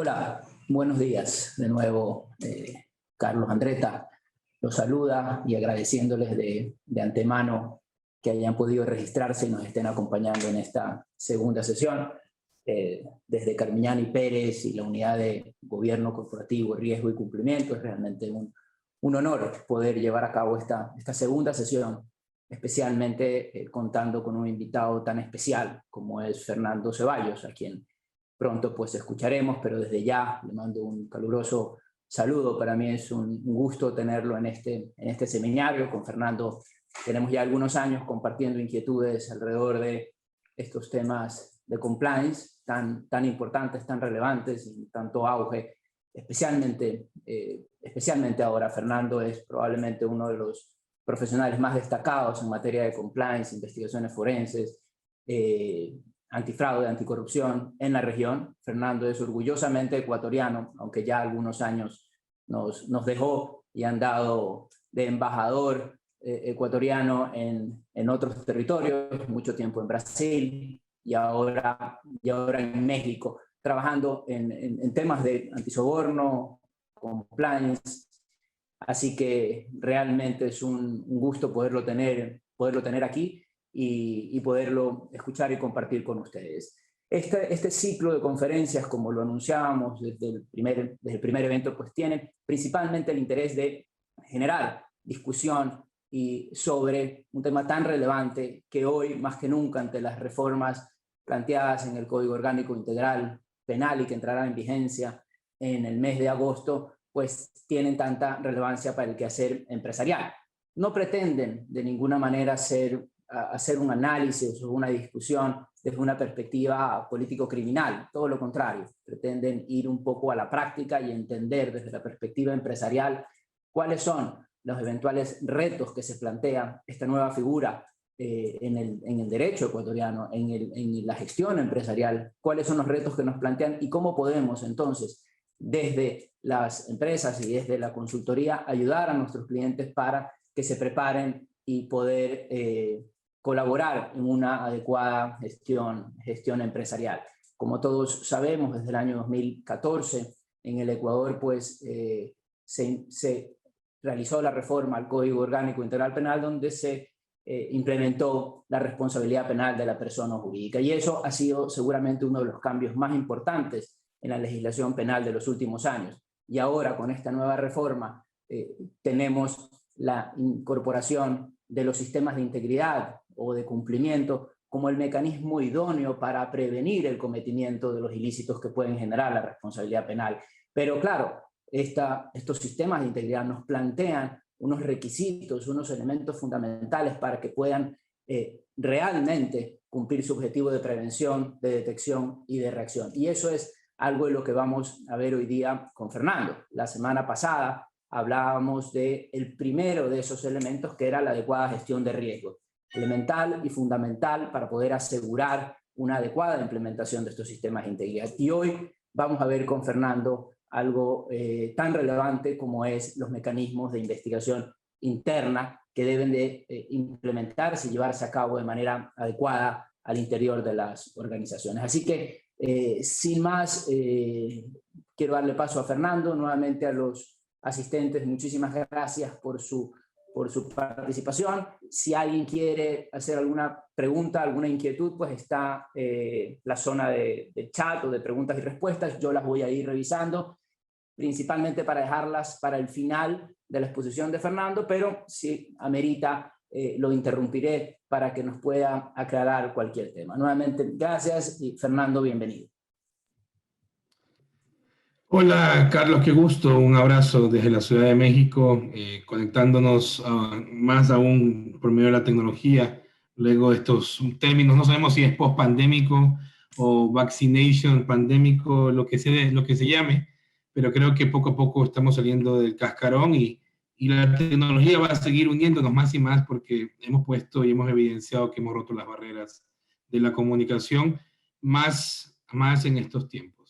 Hola, buenos días. De nuevo, Carlos Andretta los saluda y agradeciéndoles de antemano que hayan podido registrarse y nos estén acompañando en esta segunda sesión. Desde Carmiñani Pérez y la Unidad de Gobierno Corporativo, Riesgo y Cumplimiento, es realmente un honor poder llevar a cabo esta segunda sesión, especialmente contando con un invitado tan especial como es Fernando Ceballos, a quien pronto pues escucharemos, pero desde ya le mando un caluroso saludo. Para mí es un gusto tenerlo en este seminario. Con Fernando tenemos ya algunos años compartiendo inquietudes alrededor de estos temas de compliance tan importantes, tan relevantes y tanto auge, especialmente ahora. Fernando es probablemente uno de los profesionales más destacados en materia de compliance, investigaciones forenses, antifraude, anticorrupción en la región. Fernando es orgullosamente ecuatoriano, aunque ya algunos años nos dejó y han dado de embajador ecuatoriano en otros territorios, mucho tiempo en Brasil y ahora en México, trabajando en temas de antisoborno, compliance. Así que realmente es un gusto poderlo tener aquí y poderlo escuchar y compartir con ustedes. Este ciclo de conferencias, como lo anunciábamos desde el primer evento, pues tiene principalmente el interés de generar discusión y sobre un tema tan relevante que hoy, más que nunca, ante las reformas planteadas en el Código Orgánico Integral Penal y que entrará en vigencia en el mes de agosto, pues tienen tanta relevancia para el quehacer empresarial. No pretenden de ninguna manera hacer un análisis o una discusión desde una perspectiva político-criminal, todo lo contrario, pretenden ir un poco a la práctica y entender desde la perspectiva empresarial cuáles son los eventuales retos que se plantea esta nueva figura en el derecho ecuatoriano, en la gestión empresarial, cuáles son los retos que nos plantean y cómo podemos entonces desde las empresas y desde la consultoría ayudar a nuestros clientes para que se preparen y poder colaborar en una adecuada gestión empresarial. Como todos sabemos, desde el año 2014 en el Ecuador pues se realizó la reforma al Código Orgánico Integral Penal, donde se implementó la responsabilidad penal de la persona jurídica, y eso ha sido seguramente uno de los cambios más importantes en la legislación penal de los últimos años. Y ahora con esta nueva reforma tenemos la incorporación de los sistemas de integridad o de cumplimiento como el mecanismo idóneo para prevenir el cometimiento de los ilícitos que pueden generar la responsabilidad penal. Pero claro, estos sistemas de integridad nos plantean unos requisitos, unos elementos fundamentales para que puedan realmente cumplir su objetivo de prevención, de detección y de reacción. Y eso es algo de lo que vamos a ver hoy día con Fernando. La semana pasada hablábamos del primero de esos elementos, que era la adecuada gestión de riesgos, elemental y fundamental para poder asegurar una adecuada implementación de estos sistemas de integridad. Y hoy vamos a ver con Fernando algo tan relevante como es los mecanismos de investigación interna que deben de implementarse y llevarse a cabo de manera adecuada al interior de las organizaciones. Así que, sin más, quiero darle paso a Fernando, nuevamente a los asistentes, muchísimas gracias por su participación. Si alguien quiere hacer alguna pregunta, alguna inquietud, pues está la zona de chat o de preguntas y respuestas. Yo las voy a ir revisando, principalmente para dejarlas para el final de la exposición de Fernando, pero si amerita, lo interrumpiré para que nos pueda aclarar cualquier tema. Nuevamente, gracias y Fernando, bienvenido. Hola Carlos, qué gusto, un abrazo desde la Ciudad de México, conectándonos más aún por medio de la tecnología, luego de estos términos, no sabemos si es post-pandémico o vaccination pandémico, lo que se llame, pero creo que poco a poco estamos saliendo del cascarón y la tecnología va a seguir uniéndonos más y más porque hemos puesto y hemos evidenciado que hemos roto las barreras de la comunicación más en estos tiempos.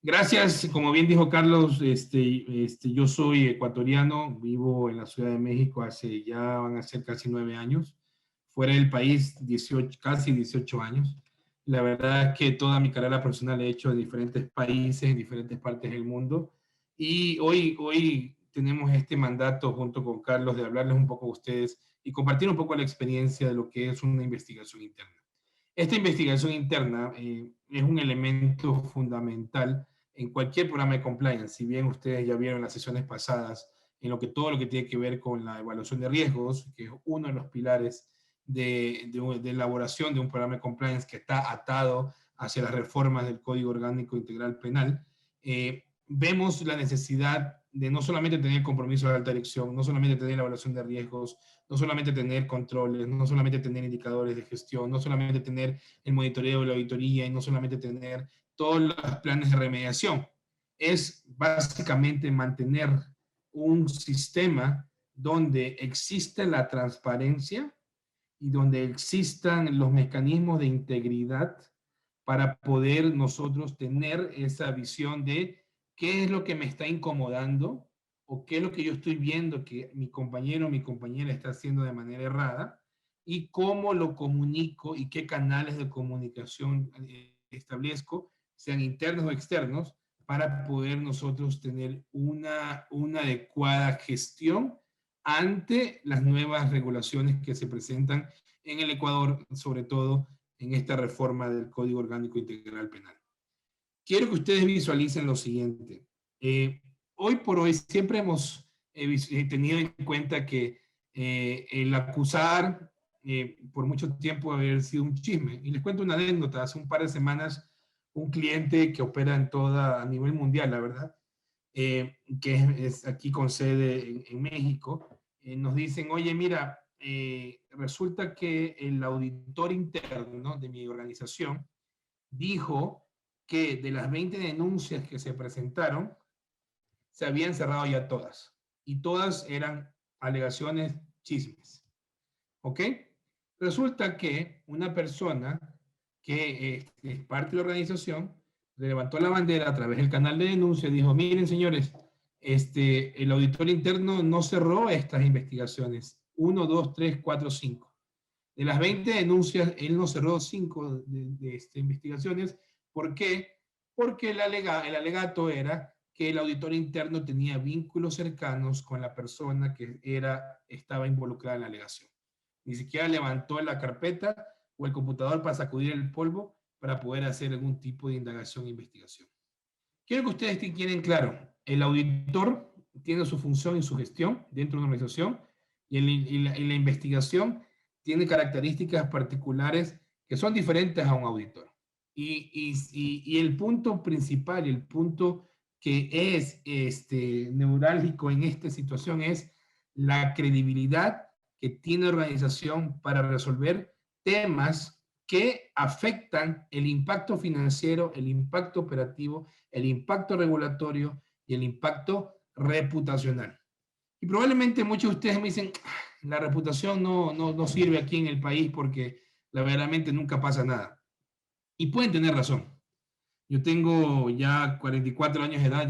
Gracias, como bien dijo Carlos, yo soy ecuatoriano, vivo en la Ciudad de México van a ser casi 9 años, fuera del país casi 18 años. La verdad es que toda mi carrera profesional he hecho en diferentes países, en diferentes partes del mundo. Y hoy tenemos este mandato junto con Carlos de hablarles un poco a ustedes y compartir un poco la experiencia de lo que es una investigación interna. Esta investigación interna es un elemento fundamental en cualquier programa de compliance. Si bien ustedes ya vieron las sesiones pasadas en todo lo que tiene que ver con la evaluación de riesgos, que es uno de los pilares de elaboración de un programa de compliance que está atado hacia las reformas del Código Orgánico Integral Penal, vemos la necesidad de no solamente tener compromiso de alta dirección, no solamente tener evaluación de riesgos, no solamente tener controles, no solamente tener indicadores de gestión, no solamente tener el monitoreo de la auditoría y no solamente tener todos los planes de remediación. Es básicamente mantener un sistema donde existe la transparencia y donde existan los mecanismos de integridad para poder nosotros tener esa visión de qué es lo que me está incomodando o qué es lo que yo estoy viendo que mi compañero o mi compañera está haciendo de manera errada y cómo lo comunico y qué canales de comunicación establezco, sean internos o externos, para poder nosotros tener una adecuada gestión ante las nuevas regulaciones que se presentan en el Ecuador, sobre todo en esta reforma del Código Orgánico Integral Penal. Quiero que ustedes visualicen lo siguiente. Hoy por hoy siempre hemos tenido en cuenta que el acusar por mucho tiempo haber sido un chisme. Y les cuento una anécdota. Hace un par de semanas, un cliente que opera a nivel mundial, la verdad, que es aquí con sede en México, nos dicen, oye, mira, resulta que el auditor interno de mi organización dijo que de las 20 denuncias que se presentaron, se habían cerrado ya todas. Y todas eran alegaciones chismes. ¿Ok? Resulta que una persona que es parte de la organización levantó la bandera a través del canal de denuncia y dijo, miren señores, el auditor interno no cerró estas investigaciones. 1, 2, 3, 4, 5. De las 20 denuncias, él no cerró 5 de investigaciones. ¿Por qué? Porque el alegato era que el auditor interno tenía vínculos cercanos con la persona que estaba involucrada en la alegación. Ni siquiera levantó la carpeta o el computador para sacudir el polvo para poder hacer algún tipo de indagación e investigación. Quiero que ustedes queden claro, el auditor tiene su función y su gestión dentro de una organización y la investigación tiene características particulares que son diferentes a un auditor. Y el punto principal, el punto que es neurálgico en esta situación es la credibilidad que tiene la organización para resolver temas que afectan el impacto financiero, el impacto operativo, el impacto regulatorio y el impacto reputacional. Y probablemente muchos de ustedes me dicen, la reputación no sirve aquí en el país porque verdaderamente nunca pasa nada. Y pueden tener razón. Yo tengo ya 44 años de edad,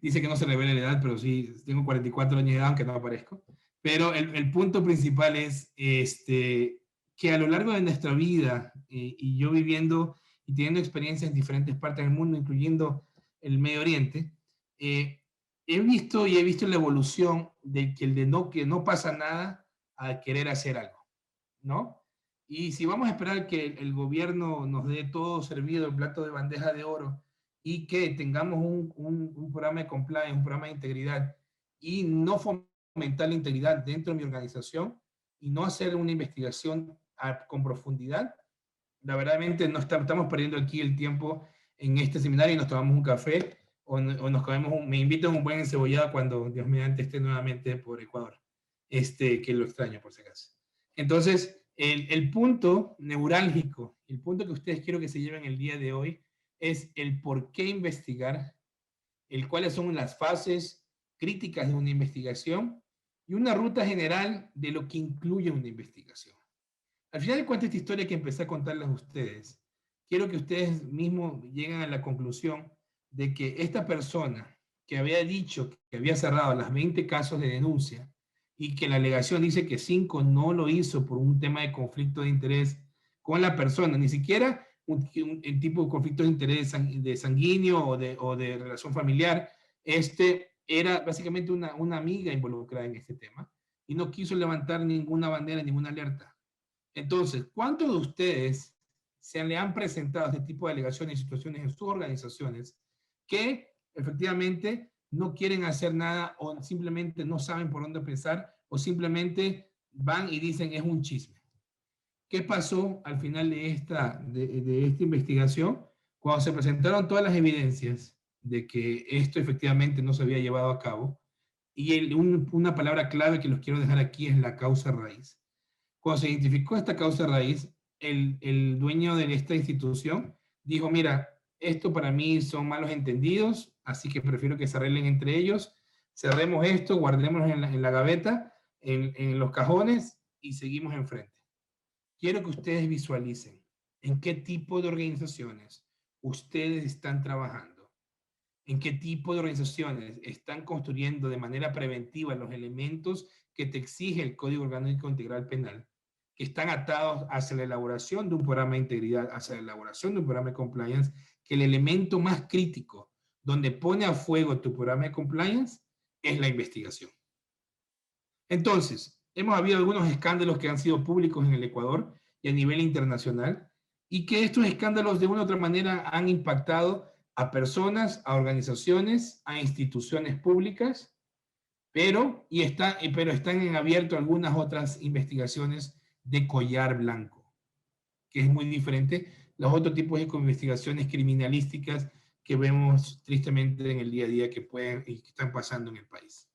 dice que no se revela la edad, pero sí, tengo 44 años de edad, aunque no aparezco. Pero el punto principal es que a lo largo de nuestra vida, y yo viviendo y teniendo experiencias en diferentes partes del mundo, incluyendo el Medio Oriente, he visto la evolución de que no pasa nada a querer hacer algo, ¿no? Y si vamos a esperar que el gobierno nos dé todo servido, el plato de bandeja de oro, y que tengamos un programa de compliance, un programa de integridad, y no fomentar la integridad dentro de mi organización, y no hacer una investigación con profundidad, la verdaderamente no estamos perdiendo aquí el tiempo en este seminario y nos tomamos un café o nos comemos me invitan un buen encebollado cuando Dios mediante esté nuevamente por Ecuador, que lo extraño por si acaso. Entonces, el punto neurálgico, el punto que ustedes quiero que se lleven el día de hoy es el por qué investigar, cuáles son las fases críticas de una investigación y una ruta general de lo que incluye una investigación. Al final de cuentas, esta historia que empecé a contarles a ustedes, quiero que ustedes mismos lleguen a la conclusión de que esta persona que había dicho que había cerrado las 20 casos de denuncia y que la alegación dice que 5 no lo hizo por un tema de conflicto de interés con la persona, ni siquiera un tipo de conflicto de interés de sanguíneo o de relación familiar. Era básicamente una amiga involucrada en este tema y no quiso levantar ninguna bandera, ninguna alerta. Entonces, ¿cuántos de ustedes se le han presentado este tipo de alegaciones y situaciones en sus organizaciones que efectivamente no quieren hacer nada o simplemente no saben por dónde empezar o simplemente van y dicen es un chisme? ¿Qué pasó al final de esta investigación? Cuando se presentaron todas las evidencias de que esto efectivamente no se había llevado a cabo, y una palabra clave que los quiero dejar aquí es la causa raíz. Cuando se identificó esta causa raíz, el dueño de esta institución dijo, mira, esto para mí son malos entendidos, así que prefiero que se arreglen entre ellos, cerremos esto, guardémoslo en la gaveta, en los cajones y seguimos enfrente. Quiero que ustedes visualicen en qué tipo de organizaciones ustedes están trabajando, en qué tipo de organizaciones están construyendo de manera preventiva los elementos que te exige el Código Orgánico Integral Penal, que están atados hacia la elaboración de un programa de integridad, hacia la elaboración de un programa de compliance, que el elemento más crítico donde pone a fuego tu programa de compliance es la investigación. Entonces, hemos habido algunos escándalos que han sido públicos en el Ecuador y a nivel internacional, y que estos escándalos de una u otra manera han impactado a personas, a organizaciones, a instituciones públicas, pero están en abierto algunas otras investigaciones de collar blanco, que es muy diferente los otros tipos de investigaciones criminalísticas que vemos tristemente en el día a día que pueden y que están pasando en el país.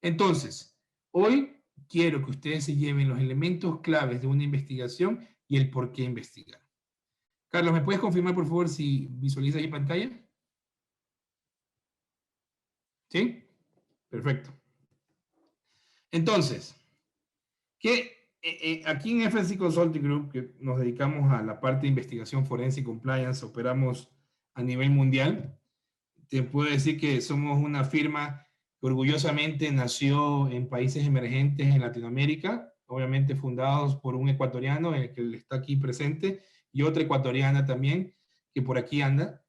Entonces, hoy quiero que ustedes se lleven los elementos claves de una investigación y el por qué investigar. Carlos, ¿me puedes confirmar, por favor, si visualizas ahí pantalla? ¿Sí? Perfecto. Entonces, aquí en FNC Consulting Group, que nos dedicamos a la parte de investigación forense y compliance, operamos a nivel mundial. Te puedo decir que somos una firma que orgullosamente nació en países emergentes en Latinoamérica, obviamente fundados por un ecuatoriano, el que está aquí presente, y otra ecuatoriana también, que por aquí anda,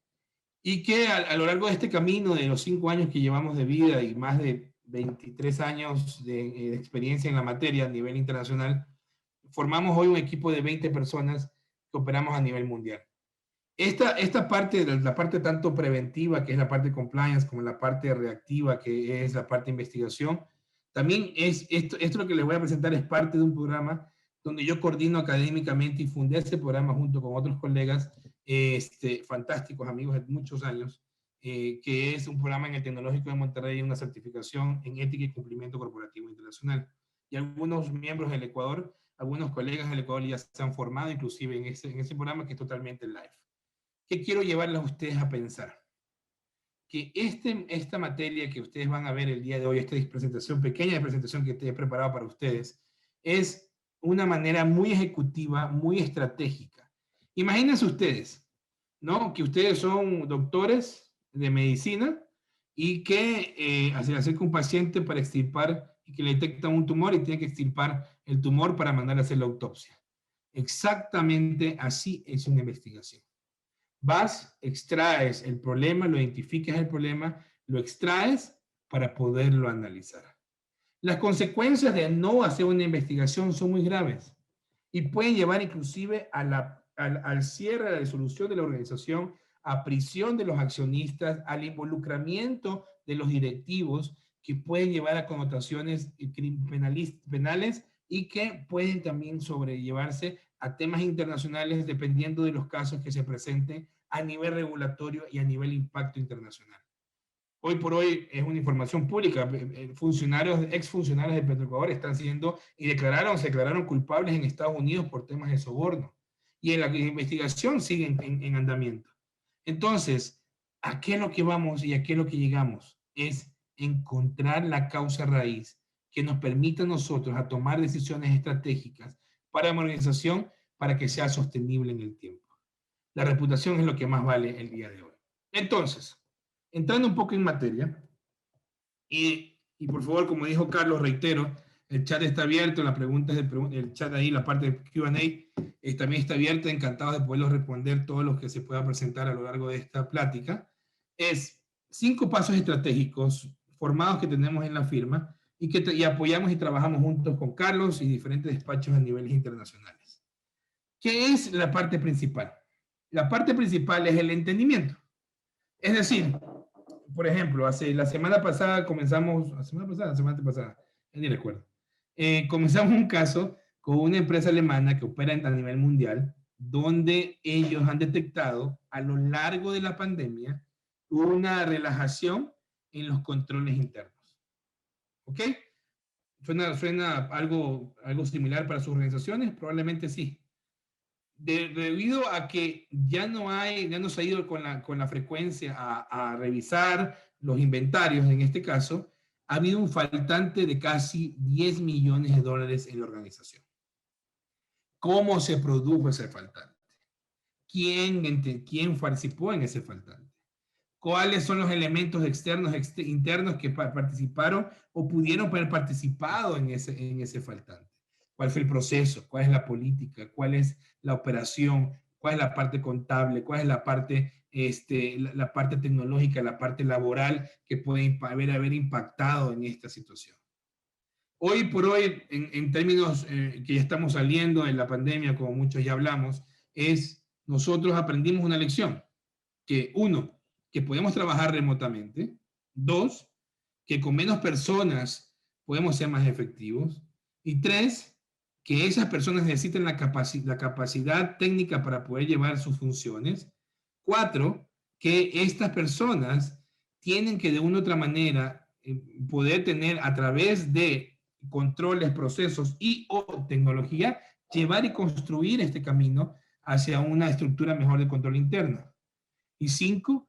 y que a lo largo de este camino de los 5 años que llevamos de vida y más de 23 años de experiencia en la materia a nivel internacional, formamos hoy un equipo de 20 personas que operamos a nivel mundial. Esta parte, la parte tanto preventiva, que es la parte de compliance, como la parte reactiva, que es la parte de investigación, también esto lo que les voy a presentar es parte de un programa donde yo coordino académicamente y fundé ese programa junto con otros colegas fantásticos, amigos de muchos años, que es un programa en el Tecnológico de Monterrey, una certificación en ética y cumplimiento corporativo internacional. Y algunos miembros del Ecuador, algunos colegas del Ecuador ya se han formado inclusive en ese programa que es totalmente live. ¿Qué quiero llevarles a ustedes a pensar? Que esta materia que ustedes van a ver el día de hoy, esta presentación, pequeña presentación que te he preparado para ustedes, es una manera muy ejecutiva, muy estratégica. Imagínense ustedes, ¿no? Que ustedes son doctores de medicina y que se le acerca un paciente para extirpar y que le detectan un tumor y tiene que extirpar el tumor para mandar a hacer la autopsia. Exactamente así es una investigación. Vas, extraes el problema, lo identificas el problema, lo extraes para poderlo analizar. Las consecuencias de no hacer una investigación son muy graves y pueden llevar inclusive al cierre, a la disolución de la organización, a prisión de los accionistas, al involucramiento de los directivos, que pueden llevar a connotaciones penales y que pueden también sobrellevarse a temas internacionales dependiendo de los casos que se presenten a nivel regulatorio y a nivel impacto internacional. Hoy por hoy es una información pública. Exfuncionarios de Petroecuador están siendo y se declararon culpables en Estados Unidos por temas de soborno. Y en la investigación sigue en andamiento. Entonces, ¿a qué es lo que vamos y a qué es lo que llegamos? Es encontrar la causa raíz que nos permita a nosotros a tomar decisiones estratégicas para una organización para que sea sostenible en el tiempo. La reputación es lo que más vale el día de hoy. Entonces, entrando un poco en materia, y por favor, como dijo Carlos, reitero, El chat está abierto, las preguntas, el chat ahí, la parte de Q&A también está abierta, encantados de poderlos responder todos los que se puedan presentar a lo largo de esta plática. Es 5 pasos estratégicos formados que tenemos en la firma y apoyamos y trabajamos juntos con Carlos y diferentes despachos a niveles internacionales. ¿Qué es la parte principal? La parte principal es el entendimiento. Es decir, por ejemplo, la semana pasada comenzamos, la semana pasada, ni recuerdo, comenzamos un caso con una empresa alemana que opera a nivel mundial, donde ellos han detectado a lo largo de la pandemia una relajación en los controles internos. ¿Ok? ¿Suena algo similar para sus organizaciones? Probablemente sí. Debido a que ya no se ha ido con la frecuencia a revisar los inventarios, en este caso, ha habido un faltante de casi $10 millones en la organización. ¿Cómo se produjo ese faltante? ¿Quién participó en ese faltante? ¿Cuáles son los elementos externos, internos que participaron o pudieron haber participado en ese faltante? ¿Cuál fue el proceso? ¿Cuál es la política? ¿Cuál es la operación? ¿Cuál es la parte contable? ¿Cuál es la parte, la parte tecnológica, la parte laboral que puede haber impactado en esta situación? Hoy por hoy, en términos que ya estamos saliendo de la pandemia, como muchos ya hablamos, nosotros aprendimos una lección, que 1, que podemos trabajar remotamente, 2, que con menos personas podemos ser más efectivos, y 3, que esas personas necesitan la capacidad técnica para poder llevar sus funciones, 4, que estas personas tienen que de una u otra manera poder tener a través de controles, procesos y o tecnología, llevar y construir este camino hacia una estructura mejor de control interno. Y 5,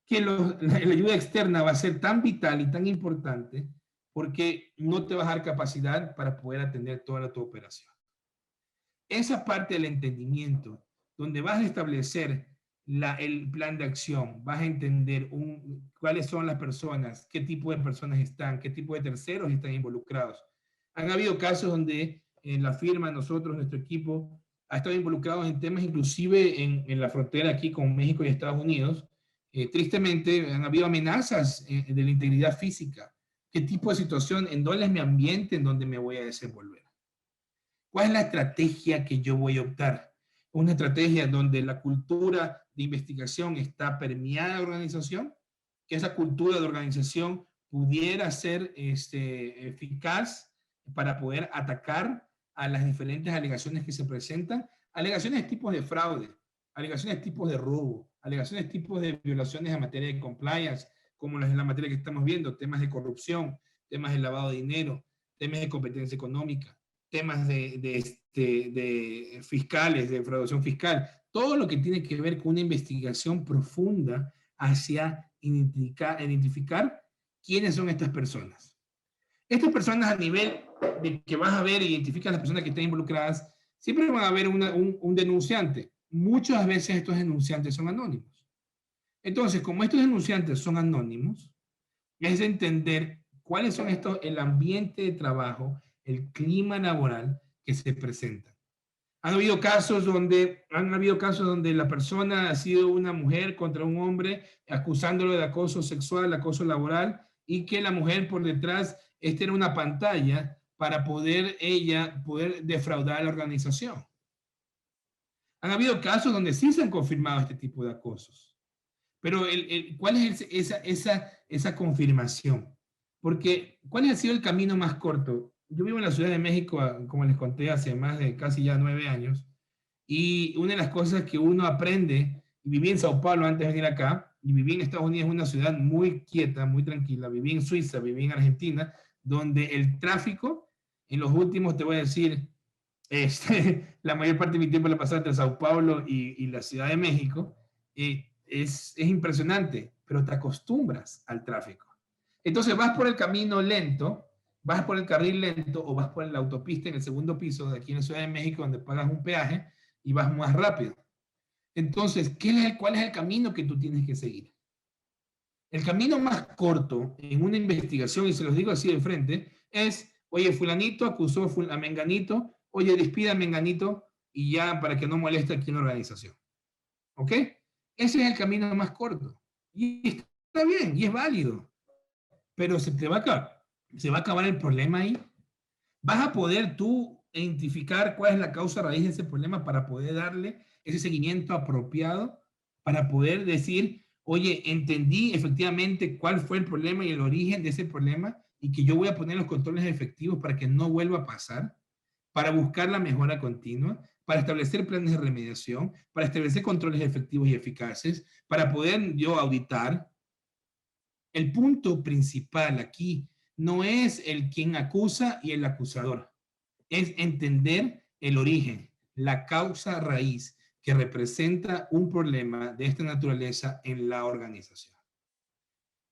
que la ayuda externa va a ser tan vital y tan importante porque no te va a dar capacidad para poder atender toda tu operación. Esa parte del entendimiento, donde vas a establecer el plan de acción, vas a entender cuáles son las personas, qué tipo de personas están, qué tipo de terceros están involucrados. Han habido casos donde en la firma nosotros, nuestro equipo, ha estado involucrado en temas inclusive en la frontera aquí con México y Estados Unidos. Tristemente han habido amenazas de la integridad física. ¿Qué tipo de situación? ¿En dónde es mi ambiente en donde me voy a desenvolver? ¿Cuál es la estrategia que yo voy a optar? Una estrategia donde la cultura de investigación está permeada en la organización, que esa cultura de organización pudiera ser eficaz para poder atacar a las diferentes alegaciones que se presentan, alegaciones de tipos de fraude, alegaciones de tipos de robo, alegaciones de tipos de violaciones en materia de compliance, como en la materia que estamos viendo, temas de corrupción, temas de lavado de dinero, temas de competencia económica, temas de fiscales, de defraudación fiscal, todo lo que tiene que ver con una investigación profunda hacia identificar quiénes son estas personas. Estas personas a nivel de que vas a ver e identificas las personas que están involucradas, siempre van a haber un denunciante. Muchas veces estos denunciantes son anónimos. Entonces, como estos denunciantes son anónimos, es entender cuáles son el ambiente de trabajo, el clima laboral que se presenta. Han habido casos donde la persona ha sido una mujer contra un hombre acusándolo de acoso sexual, acoso laboral, y que la mujer por detrás era una pantalla para poder defraudar a la organización. Han habido casos donde sí se han confirmado este tipo de acosos. Pero ¿cuál es esa confirmación? Porque ¿cuál ha sido el camino más corto? Yo vivo en la Ciudad de México, como les conté, hace más de casi ya 9 años, y una de las cosas que uno aprende, viví en Sao Paulo antes de venir acá, y viví en Estados Unidos, una ciudad muy quieta, muy tranquila, viví en Suiza, viví en Argentina, donde el tráfico, en los últimos, te voy a decir, la mayor parte de mi tiempo la pasé entre Sao Paulo y la Ciudad de México, es impresionante, pero te acostumbras al tráfico. Entonces vas por el camino lento, vas por el carril lento o vas por la autopista en el segundo piso de aquí en la Ciudad de México donde pagas un peaje y vas más rápido. Entonces, ¿cuál es el camino que tú tienes que seguir? El camino más corto en una investigación, y se los digo así de frente, es Oye, fulanito acusó a menganito, oye, despida a menganito y ya para que no moleste aquí en la organización. ¿Ok? Ese es el camino más corto. Y está bien, y es válido. Pero se va a acabar el problema ahí. ¿Vas a poder tú identificar cuál es la causa raíz de ese problema para poder darle ese seguimiento apropiado? Para poder decir, oye, entendí efectivamente cuál fue el problema y el origen de ese problema y que yo voy a poner los controles efectivos para que no vuelva a pasar, para buscar la mejora continua, para establecer planes de remediación, para establecer controles efectivos y eficaces, para poder yo auditar. El punto principal aquí no es el quien acusa y el acusador, es entender el origen, la causa raíz que representa un problema de esta naturaleza en la organización.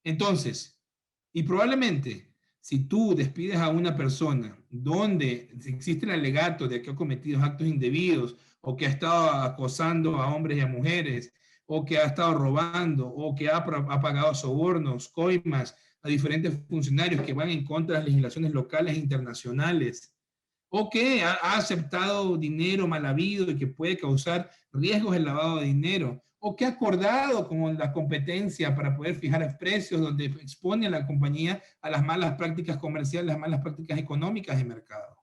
Entonces, y probablemente, si tú despides a una persona donde existe el alegato de que ha cometido actos indebidos o que ha estado acosando a hombres y a mujeres o que ha estado robando o que ha pagado sobornos, coimas a diferentes funcionarios que van en contra de las legislaciones locales e internacionales, o que ha aceptado dinero mal habido y que puede causar riesgos de lavado de dinero, o que ha acordado con la competencia para poder fijar precios donde expone a la compañía a las malas prácticas comerciales, las malas prácticas económicas de mercado.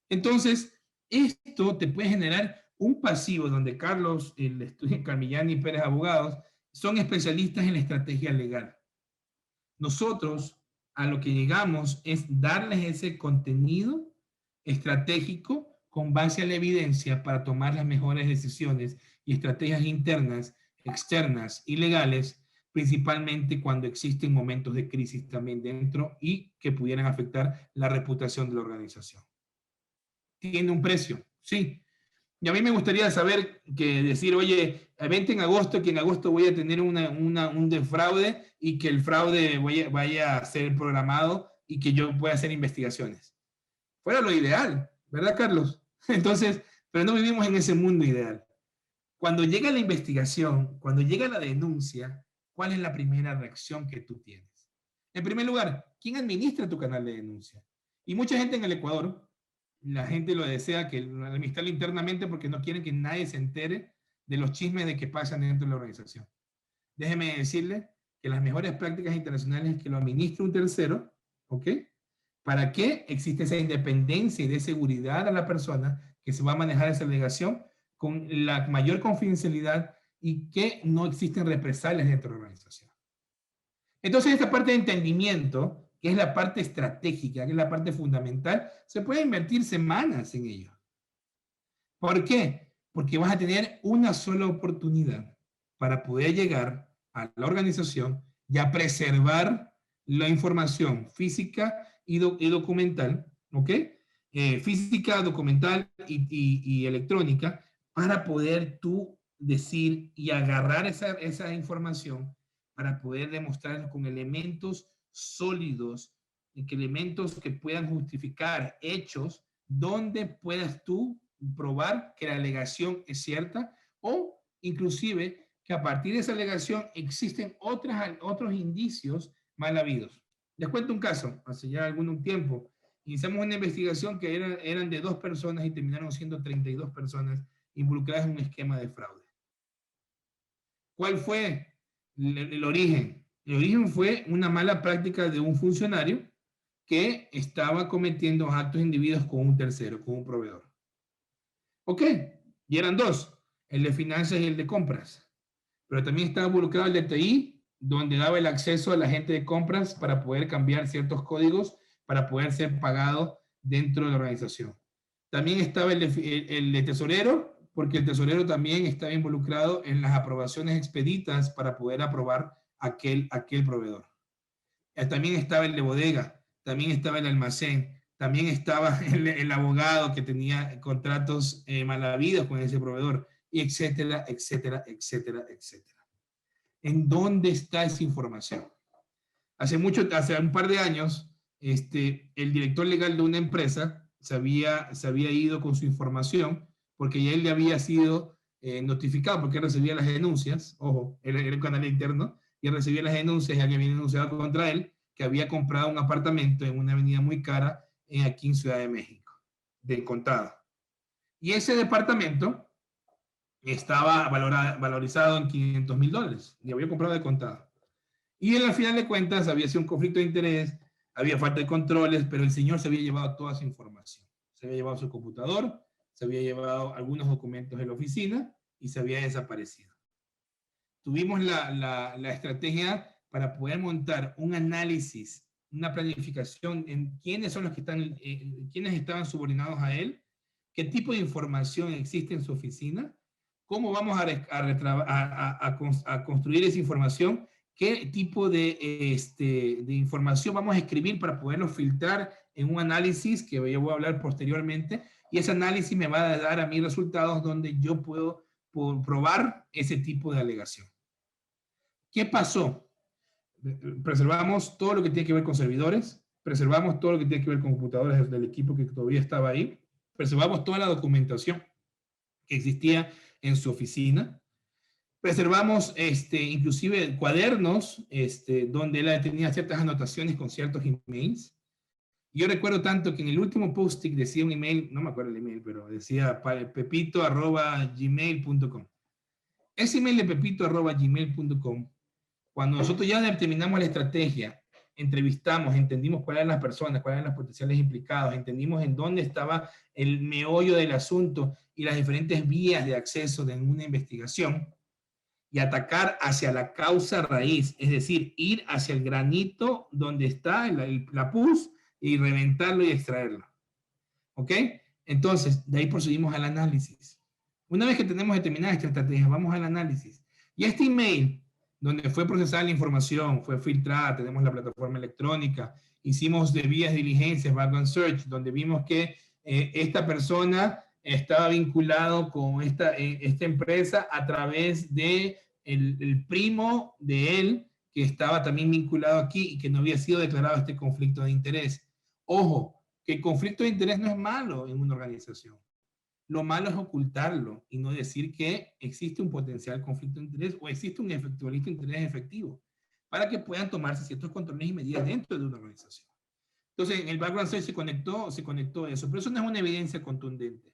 Entonces, esto te puede generar un pasivo donde Carlos, el estudio Carmillani y Pérez Abogados, son especialistas en la estrategia legal. Nosotros a lo que llegamos es darles ese contenido estratégico con base a la evidencia para tomar las mejores decisiones y estrategias internas, externas y legales, principalmente cuando existen momentos de crisis también dentro y que pudieran afectar la reputación de la organización. ¿Tiene un precio? Sí. Y a mí me gustaría saber que decir, oye, vente en agosto, que en agosto voy a tener un defraude y que el fraude vaya a ser programado y que yo pueda hacer investigaciones. Fuera lo ideal, ¿verdad, Carlos? Entonces, pero no vivimos en ese mundo ideal. Cuando llega la investigación, cuando llega la denuncia, ¿cuál es la primera reacción que tú tienes? En primer lugar, ¿quién administra tu canal de denuncia? Y mucha gente en el Ecuador, la gente lo desea que administrarlo internamente porque no quieren que nadie se entere de los chismes de que pasan dentro de la organización. Déjeme decirle que las mejores prácticas internacionales es que lo administre un tercero, ¿ok? ¿Para qué existe esa independencia y de seguridad a la persona que se va a manejar esa delegación con la mayor confidencialidad y que no existen represalias dentro de la organización? Entonces, esta parte de entendimiento, que es la parte estratégica, que es la parte fundamental, se puede invertir semanas en ello. ¿Por qué? Porque vas a tener una sola oportunidad para poder llegar a la organización y a preservar la información física y documental, ¿ok? Física, documental y electrónica, para poder tú decir y agarrar esa información para poder demostrar con elementos sólidos, elementos que puedan justificar hechos donde puedas tú probar que la alegación es cierta o inclusive que a partir de esa alegación existen otros indicios mal habidos. Les cuento un caso, hace ya algún tiempo, iniciamos una investigación que eran de 2 personas y terminaron siendo 32 personas involucradas en un esquema de fraude. ¿Cuál fue el origen? El origen fue una mala práctica de un funcionario que estaba cometiendo actos indebidos con un tercero, con un proveedor. Ok, y eran 2, el de finanzas y el de compras. Pero también estaba involucrado el de TI, donde daba el acceso a la gente de compras para poder cambiar ciertos códigos para poder ser pagado dentro de la organización. También estaba el de tesorero, porque el tesorero también estaba involucrado en las aprobaciones expeditas para poder aprobar aquel proveedor. También estaba el de bodega, también estaba el almacén, también estaba el abogado que tenía contratos mal habidos con ese proveedor, y etcétera, etcétera, etcétera, etcétera. ¿En dónde está esa información? Hace un par de años, el director legal de una empresa se había ido con su información porque ya él le había sido notificado porque él recibía las denuncias, ojo, era el canal interno, y él recibía las denuncias y alguien había denunciado contra él que había comprado un apartamento en una avenida muy cara aquí en Ciudad de México, de contado. Y ese departamento estaba valorizado en $500,000 y había comprado de contado. Y al final de cuentas había sido un conflicto de interés, había falta de controles, pero el señor se había llevado toda su información. Se había llevado su computador, se había llevado algunos documentos de la oficina y se había desaparecido. Tuvimos la estrategia para poder montar un análisis, una planificación en quiénes son los que están, quiénes estaban subordinados a él, qué tipo de información existe en su oficina, cómo vamos a construir esa información, qué tipo de información vamos a escribir para poderlo filtrar en un análisis que yo voy a hablar posteriormente, y ese análisis me va a dar a mí resultados donde yo puedo probar ese tipo de alegación. ¿Qué pasó? Preservamos todo lo que tiene que ver con servidores, preservamos todo lo que tiene que ver con computadores del equipo que todavía estaba ahí, preservamos toda la documentación que existía en su oficina, preservamos inclusive cuadernos donde él tenía ciertas anotaciones con ciertos emails. Yo recuerdo tanto que en el último post-it decía un email, no me acuerdo el email, pero decía pepito@gmail.com. Ese email de pepito@gmail.com, cuando nosotros ya determinamos la estrategia, entrevistamos, entendimos cuáles eran las personas, cuáles eran los potenciales implicados, entendimos en dónde estaba el meollo del asunto y las diferentes vías de acceso de una investigación, y atacar hacia la causa raíz, es decir, ir hacia el granito donde está la pus y reventarlo y extraerlo. ¿Ok? Entonces, de ahí procedimos al análisis. Una vez que tenemos determinada esta estrategia, vamos al análisis. Y este email, donde fue procesada la información, fue filtrada, tenemos la plataforma electrónica, hicimos debidas diligencias, background search, donde vimos que esta persona estaba vinculado con esta empresa a través de el primo de él, que estaba también vinculado aquí y que no había sido declarado este conflicto de interés. Ojo, que el conflicto de interés no es malo en una organización. Lo malo es ocultarlo y no decir que existe un potencial conflicto de interés o existe un conflicto de interés efectivo para que puedan tomarse ciertos controles y medidas dentro de una organización. Entonces, en el background search se conectó eso, pero eso no es una evidencia contundente.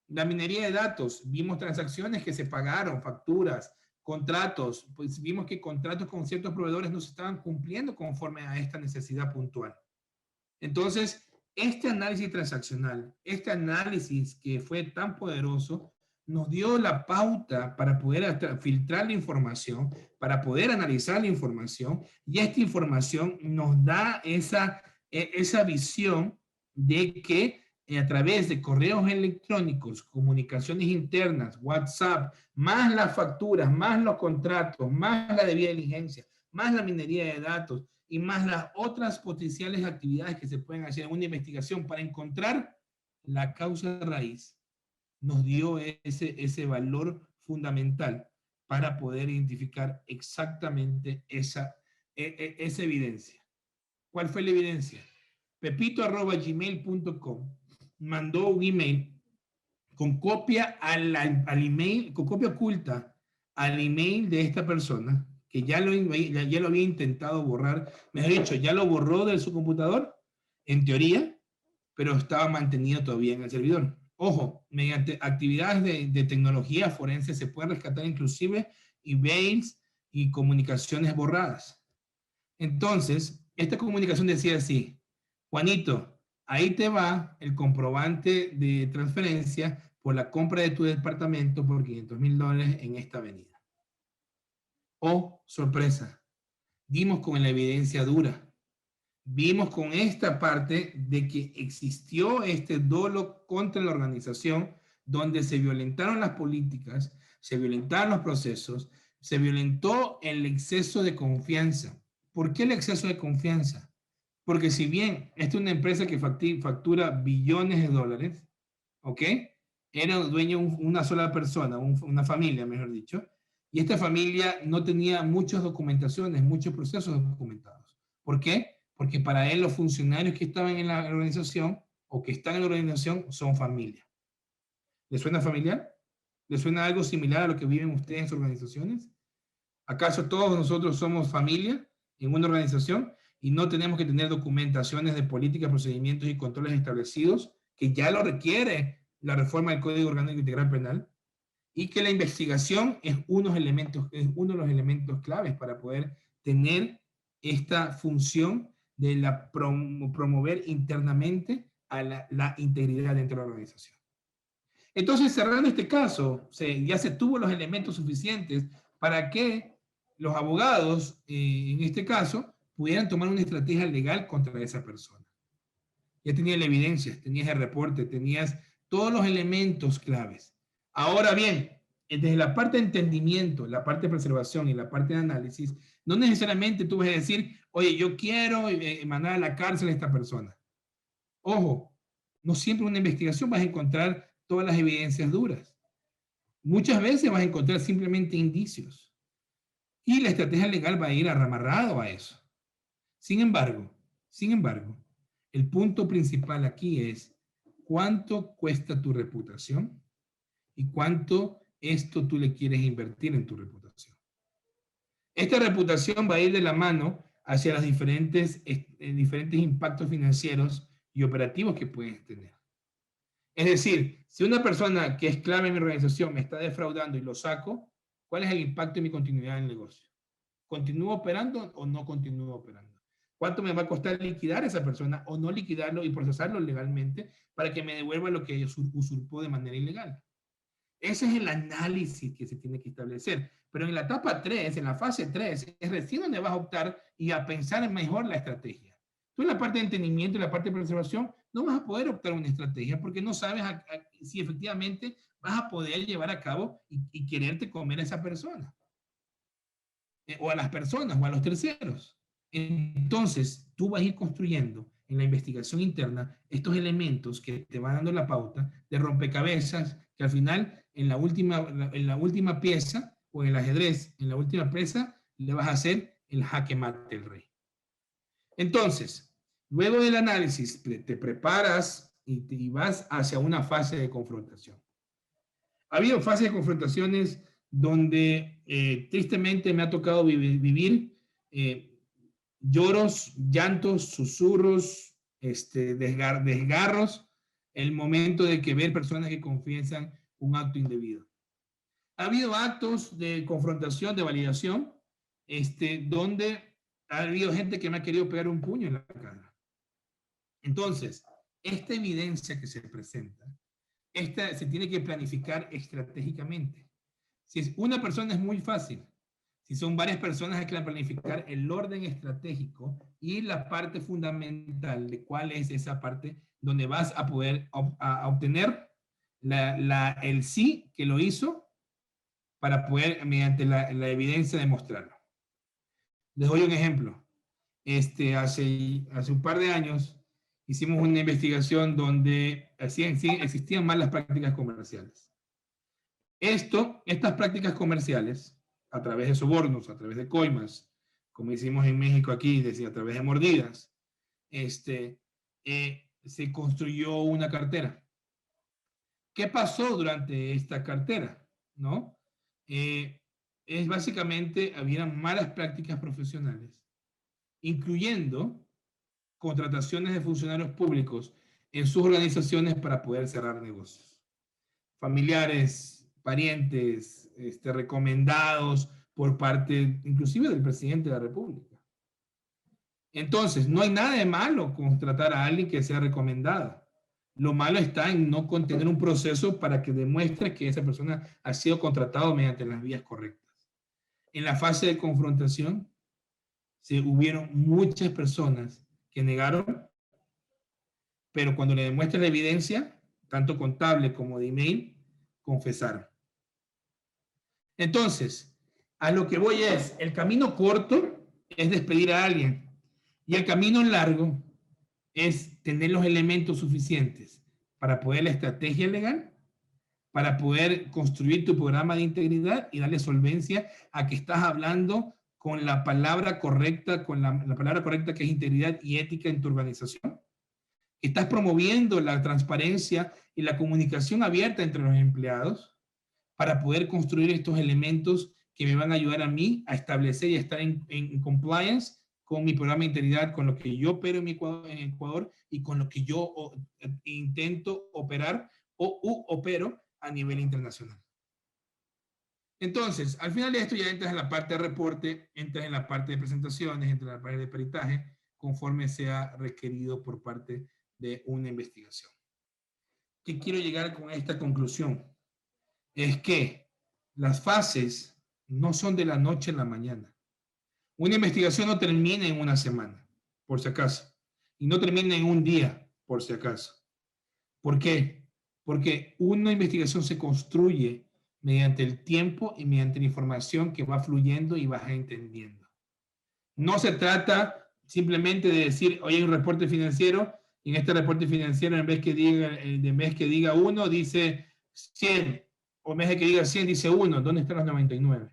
La minería de datos, vimos transacciones que se pagaron, facturas, contratos, pues vimos que contratos con ciertos proveedores no se estaban cumpliendo conforme a esta necesidad puntual. Entonces, este análisis transaccional, este análisis que fue tan poderoso, nos dio la pauta para poder filtrar la información, para poder analizar la información, y esta información nos da esa visión de que a través de correos electrónicos, comunicaciones internas, WhatsApp, más las facturas, más los contratos, más la debida diligencia, más la minería de datos y más las otras potenciales actividades que se pueden hacer en una investigación para encontrar la causa raíz, nos dio ese valor fundamental para poder identificar exactamente esa evidencia. ¿Cuál fue la evidencia? Pepito@gmail.com mandó un email con copia al email, con copia oculta al email de esta persona, que ya lo había intentado borrar, mejor dicho, ya lo borró de su computador, en teoría, pero estaba mantenido todavía en el servidor. Ojo, mediante actividades de tecnología forense se puede rescatar inclusive emails y comunicaciones borradas. Entonces, esta comunicación decía así: Juanito, ahí te va el comprobante de transferencia por la compra de tu departamento por $500,000 en esta avenida. Oh, sorpresa, dimos con la evidencia dura. Vimos con esta parte de que existió este dolo contra la organización, donde se violentaron las políticas, se violentaron los procesos, se violentó el exceso de confianza. ¿Por qué el exceso de confianza? Porque si bien esta es una empresa que factura billones de dólares, ¿ok? Era dueño una sola persona, una familia, mejor dicho, y esta familia no tenía muchas documentaciones, muchos procesos documentados. ¿Por qué? Porque para él los funcionarios que estaban en la organización o que están en la organización son familia. ¿Les suena familiar? ¿Les suena algo similar a lo que viven ustedes en sus organizaciones? ¿Acaso todos nosotros somos familia en una organización? y no tenemos que tener documentaciones de políticas, procedimientos y controles establecidos, que ya lo requiere la reforma del Código Orgánico Integral Penal, y que la investigación es uno de los elementos claves para poder tener esta función de promover internamente a la integridad dentro de la organización. Entonces, cerrando este caso, ya se tuvo los elementos suficientes para que los abogados, en este caso, pudieran tomar una estrategia legal contra esa persona. Ya tenías la evidencia, tenías el reporte, tenías todos los elementos claves. Ahora bien, desde la parte de entendimiento, la parte de preservación y la parte de análisis, no necesariamente tú vas a decir, oye, yo quiero mandar a la cárcel a esta persona. Ojo, no siempre en una investigación vas a encontrar todas las evidencias duras. Muchas veces vas a encontrar simplemente indicios. Y la estrategia legal va a ir amarrado a eso. Sin embargo, el punto principal aquí es cuánto cuesta tu reputación y cuánto esto tú le quieres invertir en tu reputación. Esta reputación va a ir de la mano hacia los diferentes impactos financieros y operativos que puedes tener. Es decir, si una persona que es clave en mi organización me está defraudando y lo saco, ¿cuál es el impacto en mi continuidad del negocio? ¿Continúo operando o no continúo operando? ¿Cuánto me va a costar liquidar a esa persona o no liquidarlo y procesarlo legalmente para que me devuelva lo que usurpó de manera ilegal? Ese es el análisis que se tiene que establecer. Pero en la etapa 3, en la fase 3, es recién donde vas a optar y a pensar en mejor la estrategia. Tú en la parte de entendimiento y la parte de preservación no vas a poder optar una estrategia porque no sabes si efectivamente vas a poder llevar a cabo y quererte comer a esa persona. O a las personas o a los terceros. Entonces, tú vas a ir construyendo en la investigación interna estos elementos que te van dando la pauta de rompecabezas que al final en la última pieza o en el ajedrez, en la última pieza, le vas a hacer el jaque mate del rey. Entonces, luego del análisis, te preparas y vas hacia una fase de confrontación. Ha habido fases de confrontaciones donde tristemente me ha tocado vivir lloros, llantos, susurros, desgarros, el momento de que ver personas que confiesan un acto indebido. Ha habido actos de confrontación, de validación, donde ha habido gente que me ha querido pegar un puño en la cara. Entonces, esta evidencia que se presenta, se tiene que planificar estratégicamente. Si es una persona es muy fácil. Si son varias personas hay que planificar el orden estratégico y la parte fundamental de cuál es esa parte donde vas a poder obtener el sí que lo hizo para poder, mediante la evidencia, demostrarlo. Les doy un ejemplo. Hace un par de años hicimos una investigación donde existían malas prácticas comerciales. Estas prácticas comerciales, a través de sobornos, a través de coimas, como hicimos en México aquí, a través de mordidas, se construyó una cartera. ¿Qué pasó durante esta cartera? ¿No? Es básicamente, habían malas prácticas profesionales, incluyendo contrataciones de funcionarios públicos en sus organizaciones para poder cerrar negocios. Familiares, parientes, recomendados por parte inclusive del presidente de la República. Entonces, no hay nada de malo contratar a alguien que sea recomendado. Lo malo está en no contener un proceso para que demuestre que esa persona ha sido contratada mediante las vías correctas. En la fase de confrontación, hubieron muchas personas que negaron, pero cuando le demuestran la evidencia, tanto contable como de email, confesaron. Entonces, a lo que voy es, el camino corto es despedir a alguien y el camino largo es tener los elementos suficientes para poder la estrategia legal, para poder construir tu programa de integridad y darle solvencia a que estás hablando con la palabra correcta, la palabra correcta que es integridad y ética en tu organización. Estás promoviendo la transparencia y la comunicación abierta entre los empleados para poder construir estos elementos que me van a ayudar a mí a establecer y a estar en compliance con mi programa de integridad, con lo que yo opero en Ecuador y con lo que yo intento operar o opero a nivel internacional. Entonces, al final de esto ya entras en la parte de reporte, entras en la parte de presentaciones, entras en la parte de peritaje, conforme sea requerido por parte de una investigación. ¿Qué quiero llegar con esta conclusión? Es que las fases no son de la noche a la mañana. Una investigación no termina en una semana, por si acaso, y no termina en un día, por si acaso. ¿Por qué? Porque una investigación se construye mediante el tiempo y mediante la información que va fluyendo y vas entendiendo. No se trata simplemente de decir, oye, hay un reporte financiero, y en este reporte financiero, en vez que diga, de mes que diga 1, dice 100, o en vez de que diga 100, dice 1, ¿dónde están los 99?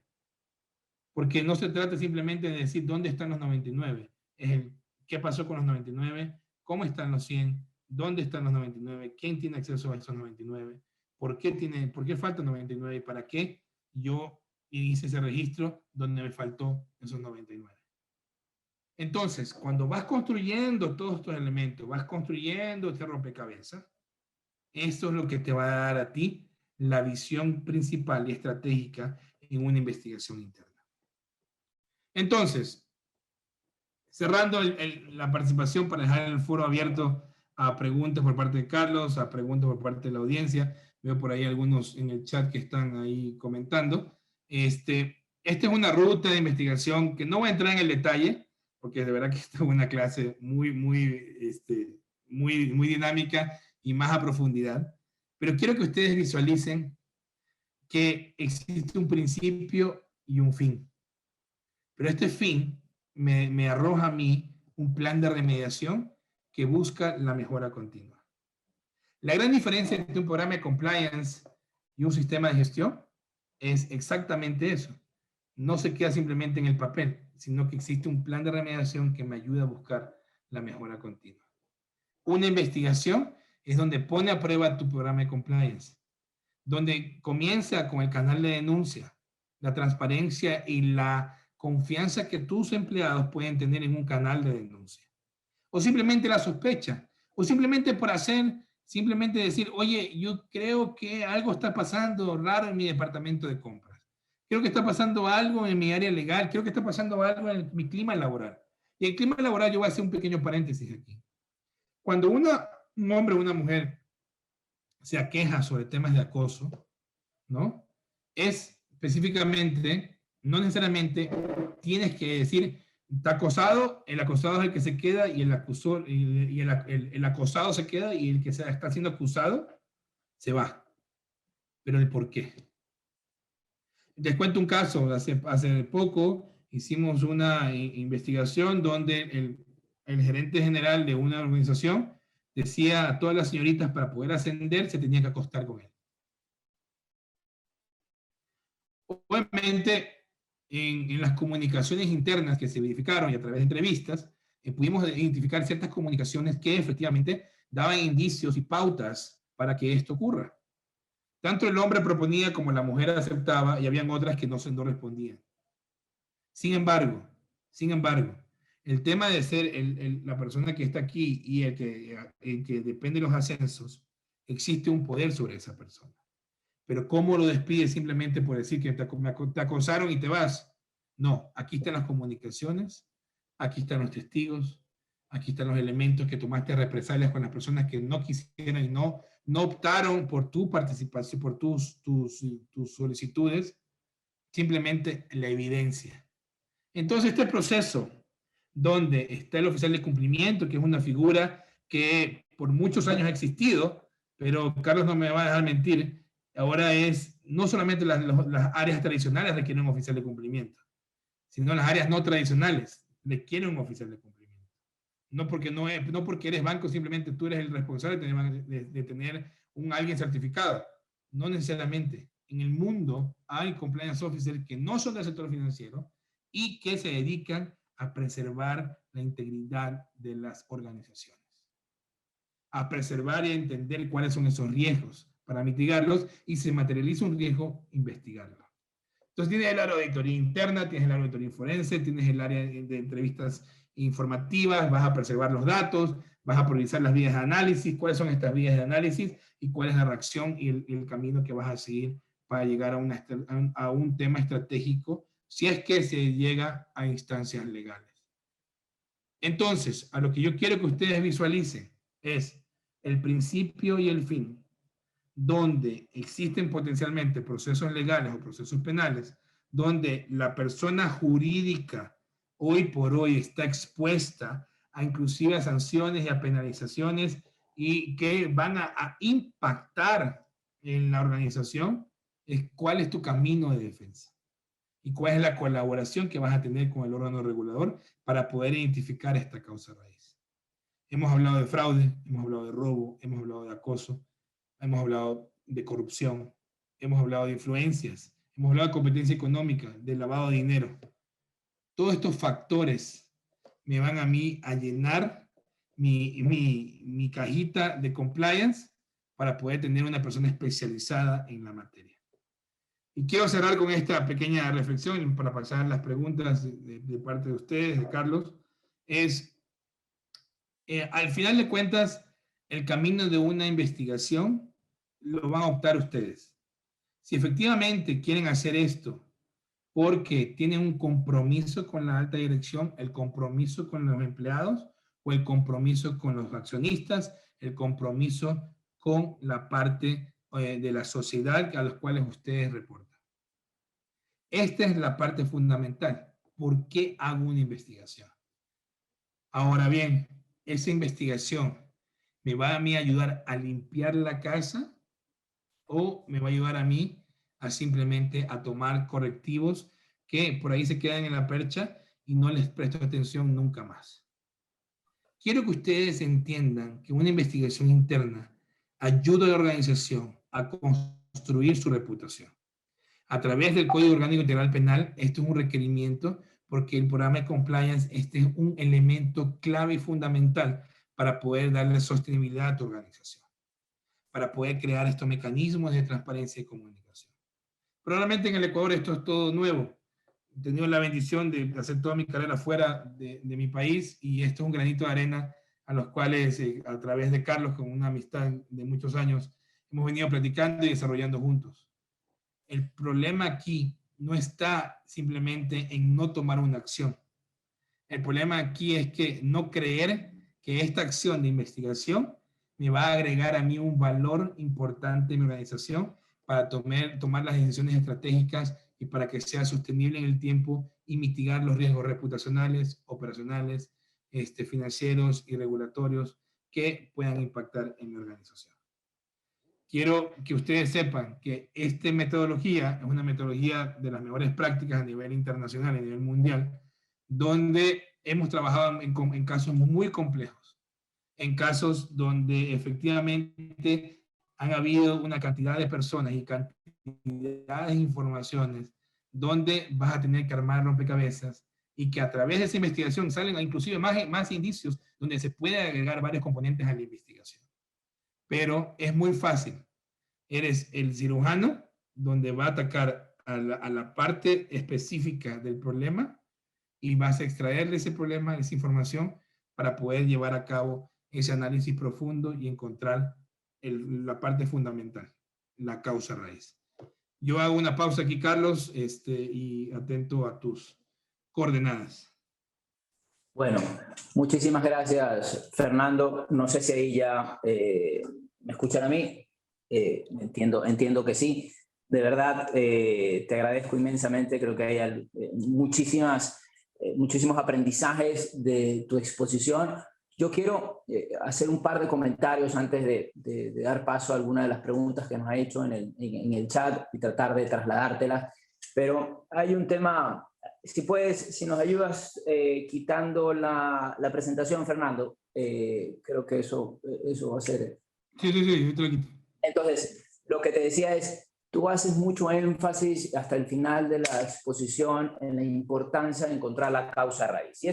Porque no se trata simplemente de decir dónde están los 99, es el qué pasó con los 99, cómo están los 100, dónde están los 99, quién tiene acceso a esos 99, por qué faltan 99 y para qué yo hice ese registro donde me faltó esos 99. Entonces, cuando vas construyendo todos estos elementos, vas construyendo este rompecabezas, eso es lo que te va a dar a ti la visión principal y estratégica en una investigación interna. Entonces, cerrando la participación para dejar el foro abierto a preguntas por parte de Carlos, a preguntas por parte de la audiencia. Veo por ahí algunos en el chat que están ahí comentando. Esta es una ruta de investigación que no voy a entrar en el detalle, porque de verdad que esta es una clase muy dinámica y más a profundidad. Pero quiero que ustedes visualicen que existe un principio y un fin. Pero este fin me arroja a mí un plan de remediación que busca la mejora continua. La gran diferencia entre un programa de compliance y un sistema de gestión es exactamente eso. No se queda simplemente en el papel, sino que existe un plan de remediación que me ayuda a buscar la mejora continua. Una investigación es donde pone a prueba tu programa de compliance, donde comienza con el canal de denuncia, la transparencia y la confianza que tus empleados pueden tener en un canal de denuncia. O simplemente la sospecha, o simplemente simplemente decir, oye, yo creo que algo está pasando raro en mi departamento de compras. Creo que está pasando algo en mi área legal, creo que está pasando algo en mi clima laboral. Y el clima laboral, yo voy a hacer un pequeño paréntesis aquí. Cuando un hombre o una mujer se aqueja sobre temas de acoso, ¿no? Es específicamente, no necesariamente tienes que decir, está acosado, el acosado es el que se queda y el acosado se queda y el que está siendo acusado se va. Pero el por qué. Les cuento un caso, hace poco hicimos una investigación donde el gerente general de una organización decía a todas las señoritas para poder ascender se tenía que acostar con él. Obviamente, en las comunicaciones internas que se verificaron y a través de entrevistas, pudimos identificar ciertas comunicaciones que efectivamente daban indicios y pautas para que esto ocurra. Tanto el hombre proponía como la mujer aceptaba y habían otras que no respondían. Sin embargo, el tema de ser la persona que está aquí y el que depende de los ascensos, existe un poder sobre esa persona. Pero ¿cómo lo despides simplemente por decir que te acosaron y te vas? No, aquí están las comunicaciones, aquí están los testigos, aquí están los elementos que tomaste represalias con las personas que no quisieron y no optaron por tu participación, por tus solicitudes, simplemente la evidencia. Entonces este proceso donde está el oficial de cumplimiento, que es una figura que por muchos años ha existido, pero Carlos no me va a dejar mentir, ahora es no solamente las áreas tradicionales requieren un oficial de cumplimiento, sino las áreas no tradicionales requieren un oficial de cumplimiento. No porque eres banco, simplemente tú eres el responsable de tener alguien certificado. No necesariamente. En el mundo hay compliance officers que no son del sector financiero y que se dedican a preservar la integridad de las organizaciones, a preservar y a entender cuáles son esos riesgos para mitigarlos y si se materializa un riesgo, investigarlo. Entonces tienes el área de auditoría interna, tienes el área de auditoría forense, tienes el área de entrevistas informativas, vas a preservar los datos, vas a priorizar las vías de análisis, cuáles son estas vías de análisis y cuál es la reacción y el camino que vas a seguir para llegar a un tema estratégico, si es que se llega a instancias legales. Entonces, a lo que yo quiero que ustedes visualicen es el principio y el fin, donde existen potencialmente procesos legales o procesos penales, donde la persona jurídica hoy por hoy está expuesta a inclusive a sanciones y a penalizaciones y que van a impactar en la organización, es cuál es tu camino de defensa y cuál es la colaboración que vas a tener con el órgano regulador para poder identificar esta causa raíz. Hemos hablado de fraude, hemos hablado de robo, hemos hablado de acoso, hemos hablado de corrupción, hemos hablado de influencias, hemos hablado de competencia económica, de lavado de dinero. Todos estos factores me van a mí a llenar mi cajita de compliance para poder tener una persona especializada en la materia. Y quiero cerrar con esta pequeña reflexión para pasar las preguntas de parte de ustedes, de Carlos, es, al final de cuentas, el camino de una investigación lo van a optar ustedes. Si efectivamente quieren hacer esto porque tienen un compromiso con la alta dirección, el compromiso con los empleados o el compromiso con los accionistas, el compromiso con la parte de la sociedad a los cuales ustedes reportan. Esta es la parte fundamental. ¿Por qué hago una investigación? Ahora bien, esa investigación me va a mí a ayudar a limpiar la casa o me va a ayudar a mí a simplemente a tomar correctivos que por ahí se quedan en la percha y no les presto atención nunca más. Quiero que ustedes entiendan que una investigación interna ayuda a la organización a construir su reputación. A través del Código Orgánico Integral Penal, esto es un requerimiento porque el programa de compliance este es un elemento clave y fundamental para poder darle sostenibilidad a tu organización, para poder crear estos mecanismos de transparencia y comunicación. Probablemente en el Ecuador esto es todo nuevo. He tenido la bendición de hacer toda mi carrera fuera de mi país y esto es un granito de arena a los cuales a través de Carlos, con una amistad de muchos años, hemos venido platicando y desarrollando juntos. El problema aquí no está simplemente en no tomar una acción. El problema aquí es que no creer que esta acción de investigación me va a agregar a mí un valor importante en mi organización para tomar las decisiones estratégicas y para que sea sostenible en el tiempo y mitigar los riesgos reputacionales, operacionales, financieros y regulatorios que puedan impactar en mi organización. Quiero que ustedes sepan que esta metodología es una metodología de las mejores prácticas a nivel internacional, a nivel mundial, donde hemos trabajado en casos muy complejos, en casos donde efectivamente han habido una cantidad de personas y cantidades de informaciones donde vas a tener que armar rompecabezas y que a través de esa investigación salen inclusive más indicios donde se puede agregar varios componentes a la investigación. Pero es muy fácil. Eres el cirujano donde va a atacar a la parte específica del problema y vas a extraerle ese problema, esa información, para poder llevar a cabo ese análisis profundo y encontrar la parte fundamental, la causa raíz. Yo hago una pausa aquí, Carlos, y atento a tus coordenadas. Bueno, muchísimas gracias, Fernando. No sé si ahí ya me escuchan a mí. Entiendo que sí. De verdad, te agradezco inmensamente. Creo que hay muchísimos aprendizajes de tu exposición. Yo quiero hacer un par de comentarios antes de dar paso a alguna de las preguntas que nos ha hecho en el chat y tratar de trasladártelas. Pero hay un tema, si puedes, si nos ayudas quitando la presentación, Fernando, creo que eso va a ser... Sí, yo te lo quito. Entonces, lo que te decía es, tú haces mucho énfasis hasta el final de la exposición en la importancia de encontrar la causa raíz. Y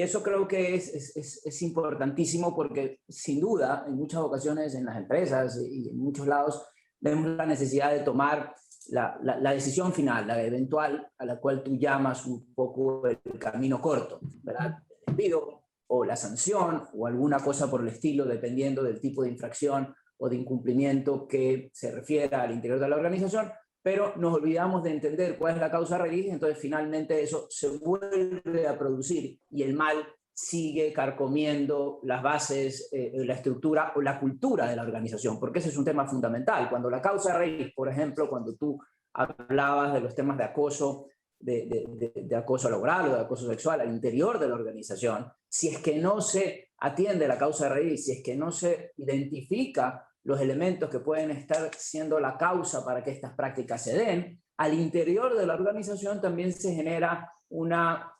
eso creo que es importantísimo porque, sin duda, en muchas ocasiones en las empresas y en muchos lados vemos la necesidad de tomar la decisión final, la eventual, a la cual tú llamas un poco el camino corto, ¿verdad? olvido o la sanción o alguna cosa por el estilo, dependiendo del tipo de infracción o de incumplimiento que se refiera al interior de la organización, pero nos olvidamos de entender cuál es la causa raíz, entonces finalmente eso se vuelve a producir y el mal sigue carcomiendo las bases, la estructura o la cultura de la organización, porque ese es un tema fundamental. Cuando la causa raíz, por ejemplo, cuando tú hablabas de los temas de acoso, de acoso laboral o de acoso sexual al interior de la organización, si es que no se atiende la causa raíz, si es que no se identifica los elementos que pueden estar siendo la causa para que estas prácticas se den, al interior de la organización también se genera una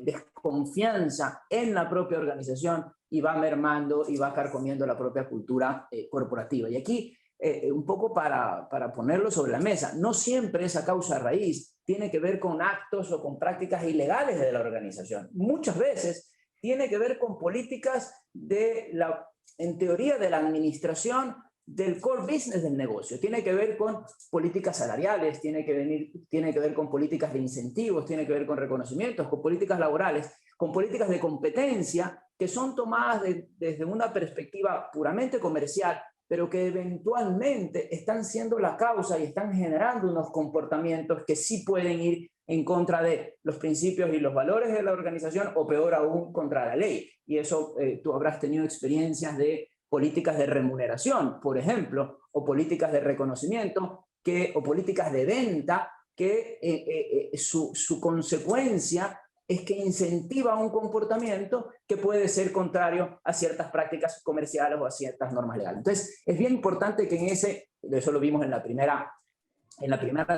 desconfianza en la propia organización y va mermando y va carcomiendo la propia cultura corporativa. Y aquí, un poco para ponerlo sobre la mesa, no siempre esa causa raíz tiene que ver con actos o con prácticas ilegales de la organización. Muchas veces tiene que ver con políticas en teoría, de la administración del core business del negocio. Tiene que ver con políticas salariales, tiene que ver con políticas de incentivos, tiene que ver con reconocimientos, con políticas laborales, con políticas de competencia que son tomadas desde una perspectiva puramente comercial, pero que eventualmente están siendo la causa y están generando unos comportamientos que sí pueden ir en contra de los principios y los valores de la organización, o peor aún, contra la ley. Y eso tú habrás tenido experiencias de políticas de remuneración, por ejemplo, o políticas de reconocimiento, o políticas de venta, que su consecuencia es que incentiva un comportamiento que puede ser contrario a ciertas prácticas comerciales o a ciertas normas legales. Entonces, es bien importante que eso lo vimos en la primera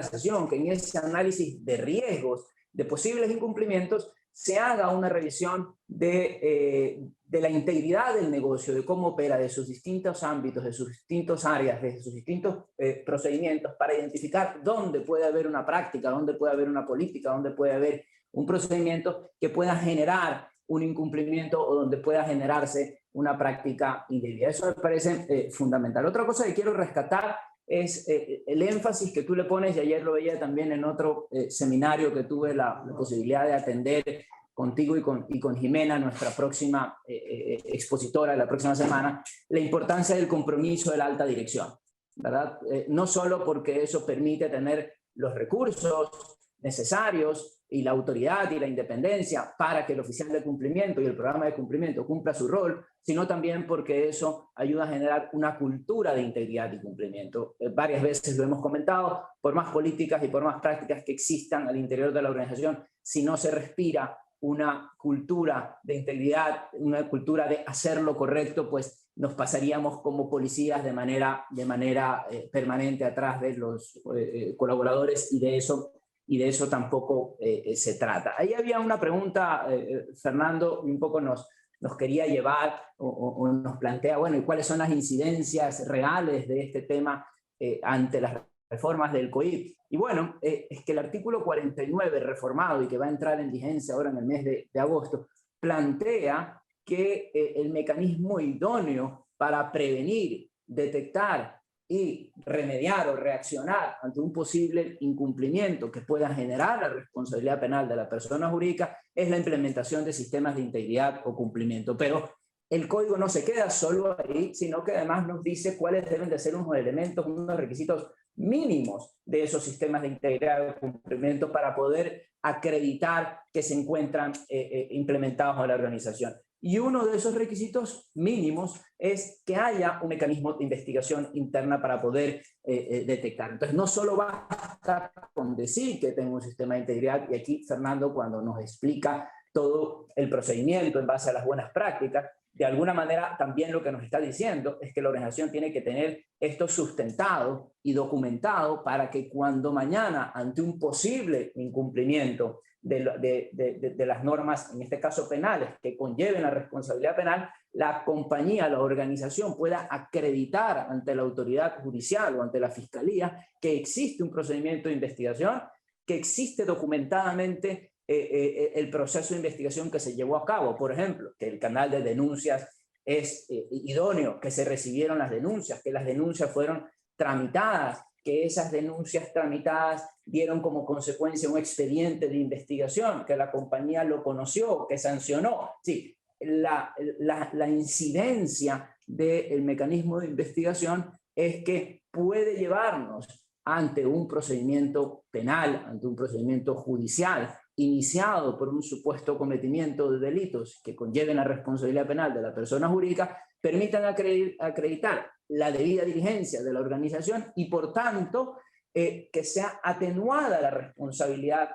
sesión, que en ese análisis de riesgos, de posibles incumplimientos, se haga una revisión de la integridad del negocio, de cómo opera, de sus distintos ámbitos, de sus distintas áreas, de sus distintos procedimientos, para identificar dónde puede haber una práctica, dónde puede haber una política, dónde puede haber un procedimiento que pueda generar un incumplimiento o donde pueda generarse una práctica indebida. Eso me parece fundamental. Otra cosa que quiero rescatar es el énfasis que tú le pones, y ayer lo veía también en otro seminario que tuve la posibilidad de atender contigo y con Jimena, nuestra próxima expositora la próxima semana, la importancia del compromiso de la alta dirección, ¿verdad? No solo porque eso permite tener los recursos necesarios y la autoridad y la independencia para que el oficial de cumplimiento y el programa de cumplimiento cumpla su rol, sino también porque eso ayuda a generar una cultura de integridad y cumplimiento. Varias veces lo hemos comentado, por más políticas y por más prácticas que existan al interior de la organización, si no se respira una cultura de integridad, una cultura de hacer lo correcto, pues nos pasaríamos como policías de manera permanente atrás de los colaboradores, y de eso tampoco se trata. Ahí había una pregunta, Fernando, un poco nos quería llevar o nos plantea, bueno, ¿y cuáles son las incidencias reales de este tema ante las reformas del COIP? Y bueno, es que el artículo 49 reformado, y que va a entrar en vigencia ahora en el mes de agosto, plantea que el mecanismo idóneo para prevenir, detectar y remediar o reaccionar ante un posible incumplimiento que pueda generar la responsabilidad penal de la persona jurídica es la implementación de sistemas de integridad o cumplimiento. Pero el código no se queda solo ahí, sino que además nos dice cuáles deben de ser unos elementos, unos requisitos mínimos de esos sistemas de integridad o cumplimiento para poder acreditar que se encuentran implementados en la organización. Y uno de esos requisitos mínimos es que haya un mecanismo de investigación interna para poder detectar. Entonces, no solo basta con decir que tengo un sistema de integridad, y aquí Fernando, cuando nos explica todo el procedimiento en base a las buenas prácticas, de alguna manera también lo que nos está diciendo es que la organización tiene que tener esto sustentado y documentado para que cuando mañana, ante un posible incumplimiento de las normas, en este caso penales, que conlleven la responsabilidad penal, la compañía, la organización pueda acreditar ante la autoridad judicial o ante la fiscalía que existe un procedimiento de investigación, que existe documentadamente el proceso de investigación que se llevó a cabo. Por ejemplo, que el canal de denuncias es idóneo, que se recibieron las denuncias, que las denuncias fueron tramitadas que esas denuncias tramitadas dieron como consecuencia un expediente de investigación, que la compañía lo conoció, que sancionó. Sí, la incidencia del mecanismo de investigación es que puede llevarnos ante un procedimiento penal, ante un procedimiento judicial, iniciado por un supuesto cometimiento de delitos que conlleven la responsabilidad penal de la persona jurídica, permitan acreditar la debida diligencia de la organización y, por tanto, que sea atenuada la responsabilidad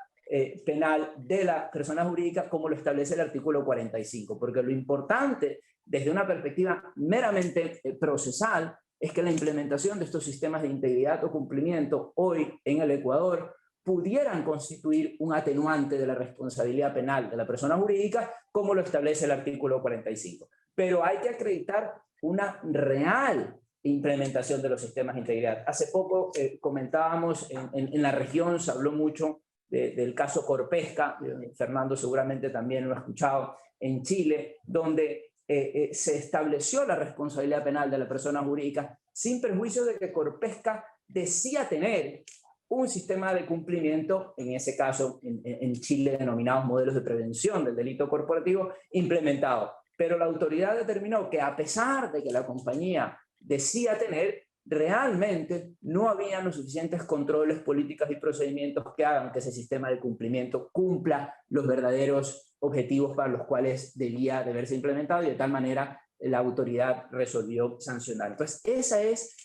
penal de la persona jurídica, como lo establece el artículo 45. Porque lo importante, desde una perspectiva meramente procesal, es que la implementación de estos sistemas de integridad o cumplimiento hoy en el Ecuador pudieran constituir un atenuante de la responsabilidad penal de la persona jurídica, como lo establece el artículo 45. Pero hay que acreditar una real implementación de los sistemas de integridad. Hace poco comentábamos en la región, se habló mucho del caso Corpesca, Fernando seguramente también lo ha escuchado, en Chile, donde se estableció la responsabilidad penal de la persona jurídica sin perjuicio de que Corpesca decía tener un sistema de cumplimiento, en ese caso en Chile denominados modelos de prevención del delito corporativo, implementado. Pero la autoridad determinó que, a pesar de que la compañía decía tener, realmente no habían los suficientes controles, políticas y procedimientos que hagan que ese sistema de cumplimiento cumpla los verdaderos objetivos para los cuales debía de haberse implementado, y de tal manera la autoridad resolvió sancionar. Entonces, esa es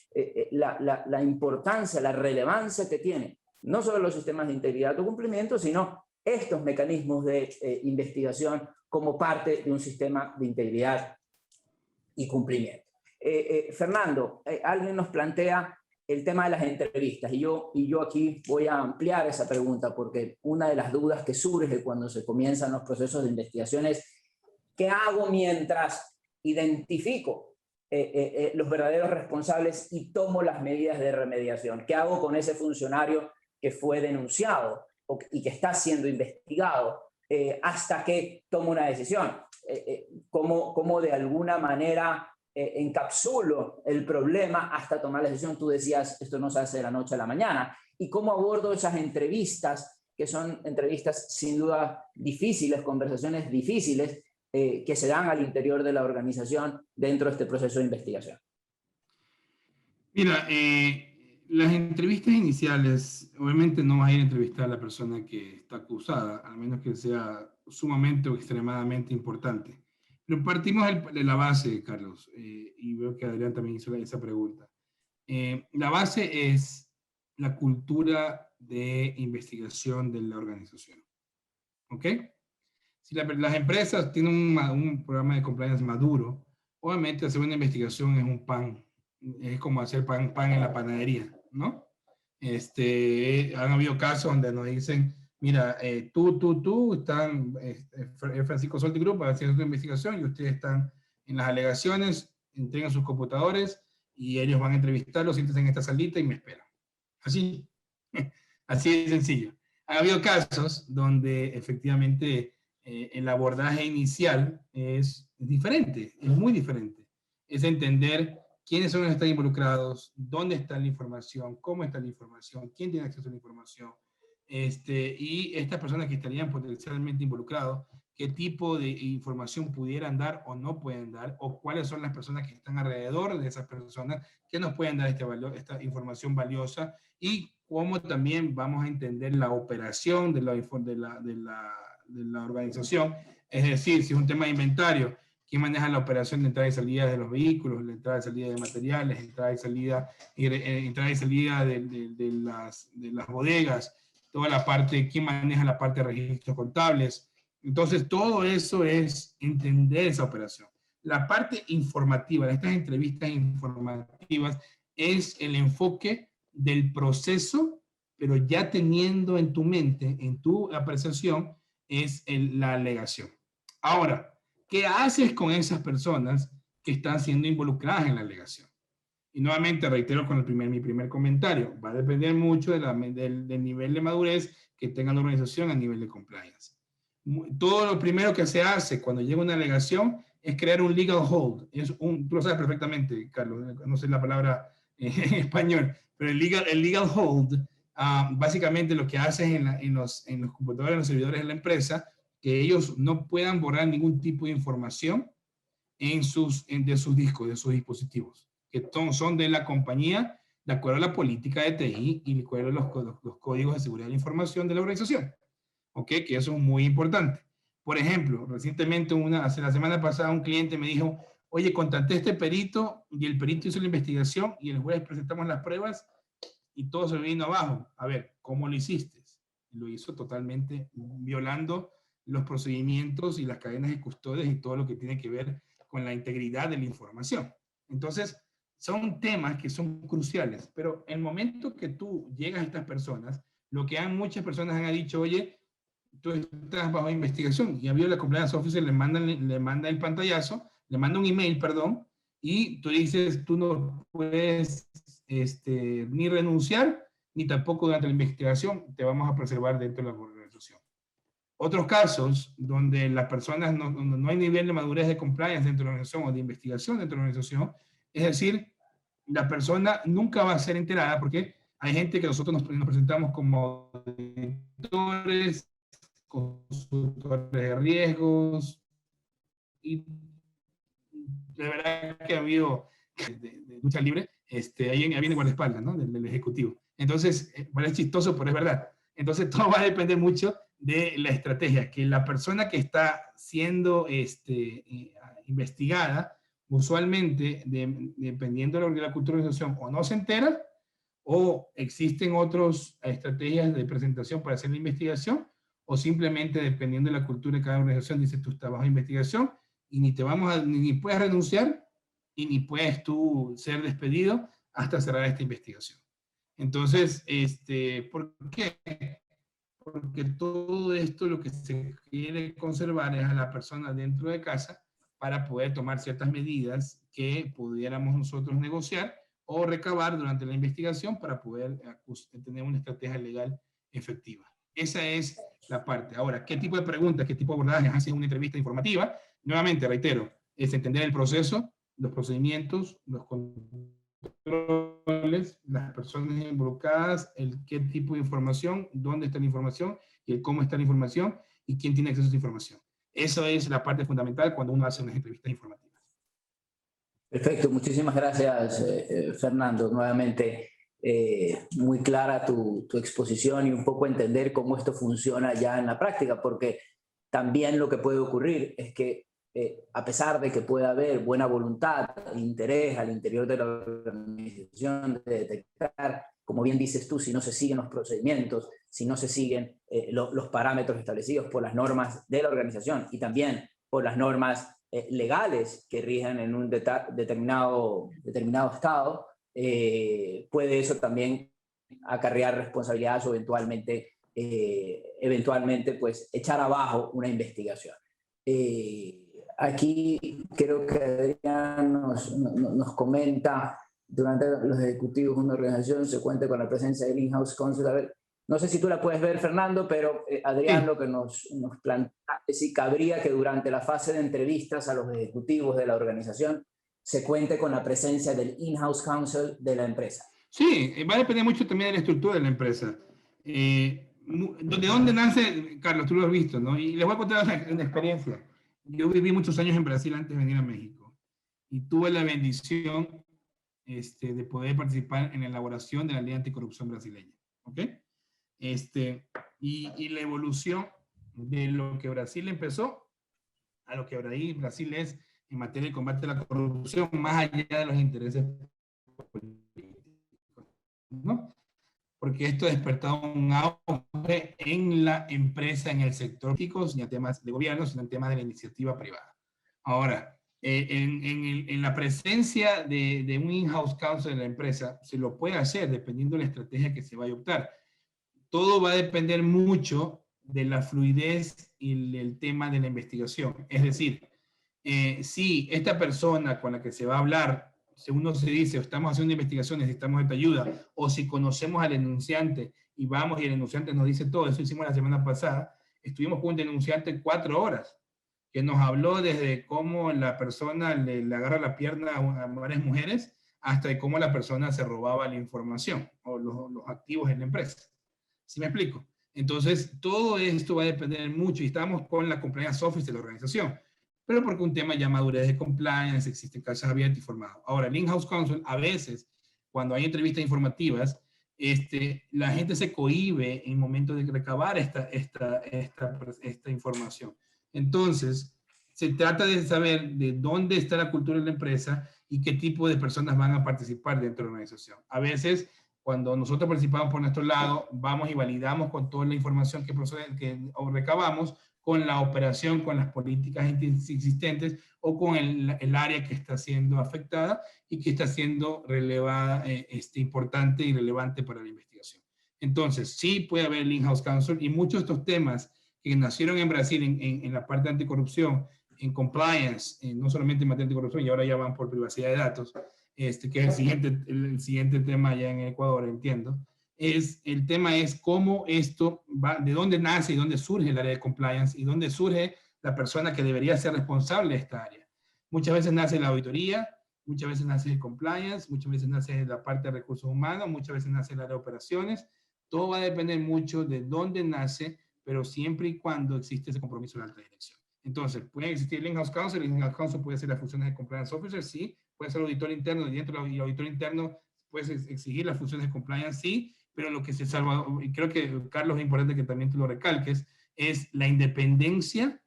la importancia, la relevancia que tiene no solo los sistemas de integridad o cumplimiento, sino estos mecanismos de investigación como parte de un sistema de integridad y cumplimiento. Fernando, alguien nos plantea el tema de las entrevistas, y yo aquí voy a ampliar esa pregunta, porque una de las dudas que surge cuando se comienzan los procesos de investigación es: ¿qué hago mientras identifico los verdaderos responsables y tomo las medidas de remediación? ¿Qué hago con ese funcionario que fue denunciado y que está siendo investigado hasta que tomo una decisión? ¿Cómo de alguna manera encapsulo el problema hasta tomar la decisión? Tú decías, esto no se hace de la noche a la mañana. ¿Y cómo abordo esas entrevistas, que son entrevistas sin duda difíciles, conversaciones difíciles, que se dan al interior de la organización dentro de este proceso de investigación? Mira, las entrevistas iniciales, obviamente no vas a ir a entrevistar a la persona que está acusada, a menos que sea sumamente o extremadamente importante. Pero partimos de la base, Carlos, y veo que Adrián también hizo esa pregunta. La base es la cultura de investigación de la organización. ¿Ok? Si las empresas tienen un programa de compliance maduro, obviamente hacer una investigación es un pan, es como hacer pan en la panadería, ¿no? Han habido casos donde nos dicen, mira, están, Francisco Solti Group haciendo una investigación y ustedes están en las alegaciones, entregan sus computadores y ellos van a entrevistarlos, siéntense en esta salita y me esperan. Así, así de sencillo. Ha habido casos donde efectivamente el abordaje inicial es diferente, es muy diferente. Es entender quiénes son los que están involucrados, dónde está la información, cómo está la información, quién tiene acceso a la información, y estas personas que estarían potencialmente involucrados, qué tipo de información pudieran dar o no pueden dar, o cuáles son las personas que están alrededor de esas personas que nos pueden dar esta información valiosa, y cómo también vamos a entender la operación de la organización. Es decir, si es un tema de inventario, ¿quién maneja la operación de entrada y salida de los vehículos, la entrada y salida de materiales, entrada y salida de las bodegas, toda la parte, quién maneja la parte de registros contables? Entonces, todo eso es entender esa operación. La parte informativa de estas entrevistas informativas es el enfoque del proceso, pero ya teniendo en tu mente, en tu apreciación, es la alegación. Ahora, ¿qué haces con esas personas que están siendo involucradas en la alegación? Y nuevamente reitero con mi primer comentario, va a depender mucho del nivel de madurez que tenga la organización a nivel de compliance. Todo lo primero que se hace cuando llega una alegación es crear un legal hold. Tú lo sabes perfectamente, Carlos, no sé la palabra en español, pero el legal hold, básicamente lo que hace es en los computadores, en los servidores de la empresa, que ellos no puedan borrar ningún tipo de información de sus discos, de sus dispositivos, que son de la compañía, de acuerdo a la política de TI y de acuerdo a los códigos de seguridad de la información de la organización. ¿Ok? Que eso es muy importante. Por ejemplo, recientemente, la semana pasada, un cliente me dijo, oye, contraté a este perito y el perito hizo la investigación y el jueves presentamos las pruebas y todo se vino abajo. A ver, ¿cómo lo hiciste? Lo hizo totalmente violando los procedimientos y las cadenas de custodias y todo lo que tiene que ver con la integridad de la información. Entonces, son temas que son cruciales, pero el momento que tú llegas a estas personas, lo que muchas personas han dicho, oye, tú estás bajo investigación, y había la compliance officer, le manda el pantallazo, le manda un email, perdón, y tú dices, tú no puedes ni renunciar, ni tampoco durante la investigación te vamos a preservar dentro de la organización. Otros casos donde las personas no hay nivel de madurez de compliance dentro de la organización o de investigación dentro de la organización, es decir, la persona nunca va a ser enterada porque hay gente que nosotros nos presentamos como auditores, consultores de riesgos, y de verdad que ha habido de lucha libre, ahí viene guardaespaldas, ¿no? Del ejecutivo. Entonces, bueno, es chistoso, pero es verdad. Entonces, todo va a depender mucho de la estrategia, que la persona que está siendo investigada, usualmente, dependiendo de la cultura de la organización, o no se entera, o existen otras estrategias de presentación para hacer la investigación, o simplemente dependiendo de la cultura de cada organización, dice tú estás bajo investigación y ni puedes renunciar y ni puedes tú ser despedido hasta cerrar esta investigación. Entonces, ¿por qué? Porque todo esto lo que se quiere conservar es a la persona dentro de casa para poder tomar ciertas medidas que pudiéramos nosotros negociar o recabar durante la investigación para poder tener una estrategia legal efectiva. Esa es la parte. Ahora, ¿qué tipo de preguntas, qué tipo de abordajes hace una entrevista informativa? Nuevamente, reitero, es entender el proceso, los procedimientos, los controles, las personas involucradas, qué tipo de información, dónde está la información, y el cómo está la información, y quién tiene acceso a esa información. Eso es la parte fundamental cuando uno hace unas entrevistas informativas. Perfecto, muchísimas gracias, Fernando. Nuevamente, muy clara tu exposición y un poco entender cómo esto funciona ya en la práctica, porque también lo que puede ocurrir es que a pesar de que pueda haber buena voluntad, interés al interior de la organización de detectar, como bien dices tú, si no se siguen los procedimientos, si no se siguen los parámetros establecidos por las normas de la organización y también por las normas legales que rigen en un determinado estado, puede eso también acarrear responsabilidades o eventualmente pues echar abajo una investigación. Aquí creo que Adrián nos comenta, durante los ejecutivos de una organización se cuenta con la presencia del in-house counsel. A ver, no sé si tú la puedes ver, Fernando, pero Adrián sí. Lo que nos plantea es si cabría que durante la fase de entrevistas a los ejecutivos de la organización se cuente con la presencia del in-house counsel de la empresa. Sí, va a depender mucho también de la estructura de la empresa. ¿De dónde nace, Carlos? Tú lo has visto, ¿no? Y les voy a contar una experiencia. Yo viví muchos años en Brasil antes de venir a México y tuve la bendición de poder participar en la elaboración de la ley anticorrupción brasileña. ¿Ok? Y la evolución de lo que Brasil empezó a lo que Brasil es en materia de combate a la corrupción, más allá de los intereses políticos, ¿no? Porque esto ha despertado un auge en la empresa, en el sector político, ni en temas de gobierno, sino en temas de la iniciativa privada. Ahora, en la presencia de un in-house counsel en la empresa, se lo puede hacer dependiendo de la estrategia que se vaya a optar. Todo va a depender mucho de la fluidez y del tema de la investigación. Es decir, si esta persona con la que se va a hablar, si uno se dice, estamos haciendo investigación, necesitamos esta ayuda, o si conocemos al denunciante y vamos y el denunciante nos dice todo, eso hicimos la semana pasada, estuvimos con un denunciante 4 horas, que nos habló desde cómo la persona le agarra la pierna a varias mujeres, hasta de cómo la persona se robaba la información o los activos en la empresa. ¿Sí me explico? Entonces, todo esto va a depender mucho, y estamos con la compliance office de la organización, pero porque un tema ya madurez de compliance, existen casos abiertos y formados. Ahora, el in-house counsel, a veces, cuando hay entrevistas informativas, la gente se cohíbe en el momento de recabar esta información. Entonces, se trata de saber de dónde está la cultura de la empresa y qué tipo de personas van a participar dentro de la organización. A veces, cuando nosotros participamos por nuestro lado, vamos y validamos con toda la información que recabamos, con la operación, con las políticas existentes o con el área que está siendo afectada y que está siendo relevada, importante y relevante para la investigación. Entonces, sí puede haber el in-house counsel, y muchos de estos temas que nacieron en Brasil en la parte de anticorrupción, en compliance, no solamente en materia de anticorrupción, y ahora ya van por privacidad de datos, que es el siguiente tema allá en Ecuador, entiendo. El tema es cómo esto va, de dónde nace y dónde surge el área de compliance y dónde surge la persona que debería ser responsable de esta área. Muchas veces nace en la auditoría, muchas veces nace en compliance, muchas veces nace en la parte de recursos humanos, muchas veces nace en el área de operaciones. Todo va a depender mucho de dónde nace, pero siempre y cuando existe ese compromiso de la alta dirección. Entonces, puede existir el in-house counsel. El in-house counsel puede ser las funciones de compliance officer, sí. Puede ser auditor interno, y dentro del auditor interno puedes exigir las funciones de compliance, sí. Pero lo que se salva, y creo que, Carlos, es importante que también tú lo recalques, es la independencia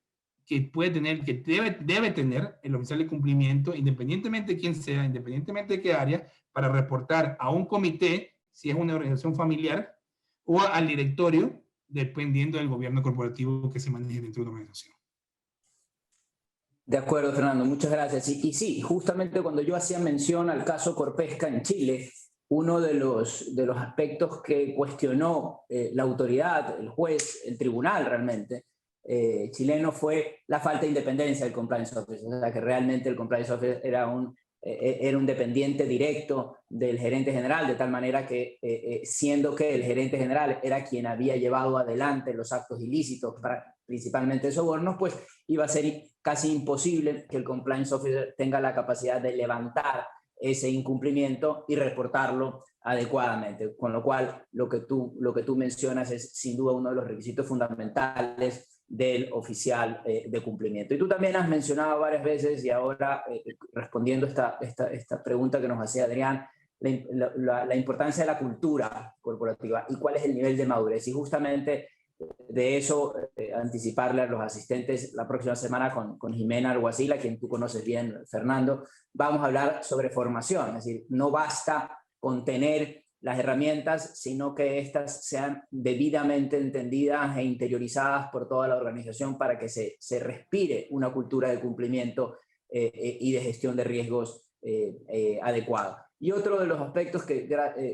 que puede tener, que debe tener el oficial de cumplimiento, independientemente de quién sea, independientemente de qué área, para reportar a un comité, si es una organización familiar, o al directorio, dependiendo del gobierno corporativo que se maneje dentro de una organización. De acuerdo, Fernando, muchas gracias. Y sí, justamente cuando yo hacía mención al caso Corpesca en Chile, uno de los aspectos que cuestionó la autoridad, el juez, el tribunal realmente, chileno, fue la falta de independencia del compliance officer. O sea, que realmente el compliance officer era un dependiente directo del gerente general, de tal manera que, siendo que el gerente general era quien había llevado adelante los actos ilícitos, principalmente sobornos, pues iba a ser casi imposible que el compliance officer tenga la capacidad de levantar ese incumplimiento y reportarlo adecuadamente. Con lo cual, lo que tú mencionas es sin duda uno de los requisitos fundamentales del oficial de cumplimiento. Y tú también has mencionado varias veces, y ahora respondiendo esta pregunta que nos hacía Adrián, la importancia de la cultura corporativa y cuál es el nivel de madurez. Y justamente de eso, anticiparle a los asistentes la próxima semana con Jimena Alguacil, a quien tú conoces bien, Fernando, vamos a hablar sobre formación. Es decir, no basta con tener las herramientas, sino que éstas sean debidamente entendidas e interiorizadas por toda la organización para que se respire una cultura de cumplimiento y de gestión de riesgos adecuada. Y otro de los aspectos que,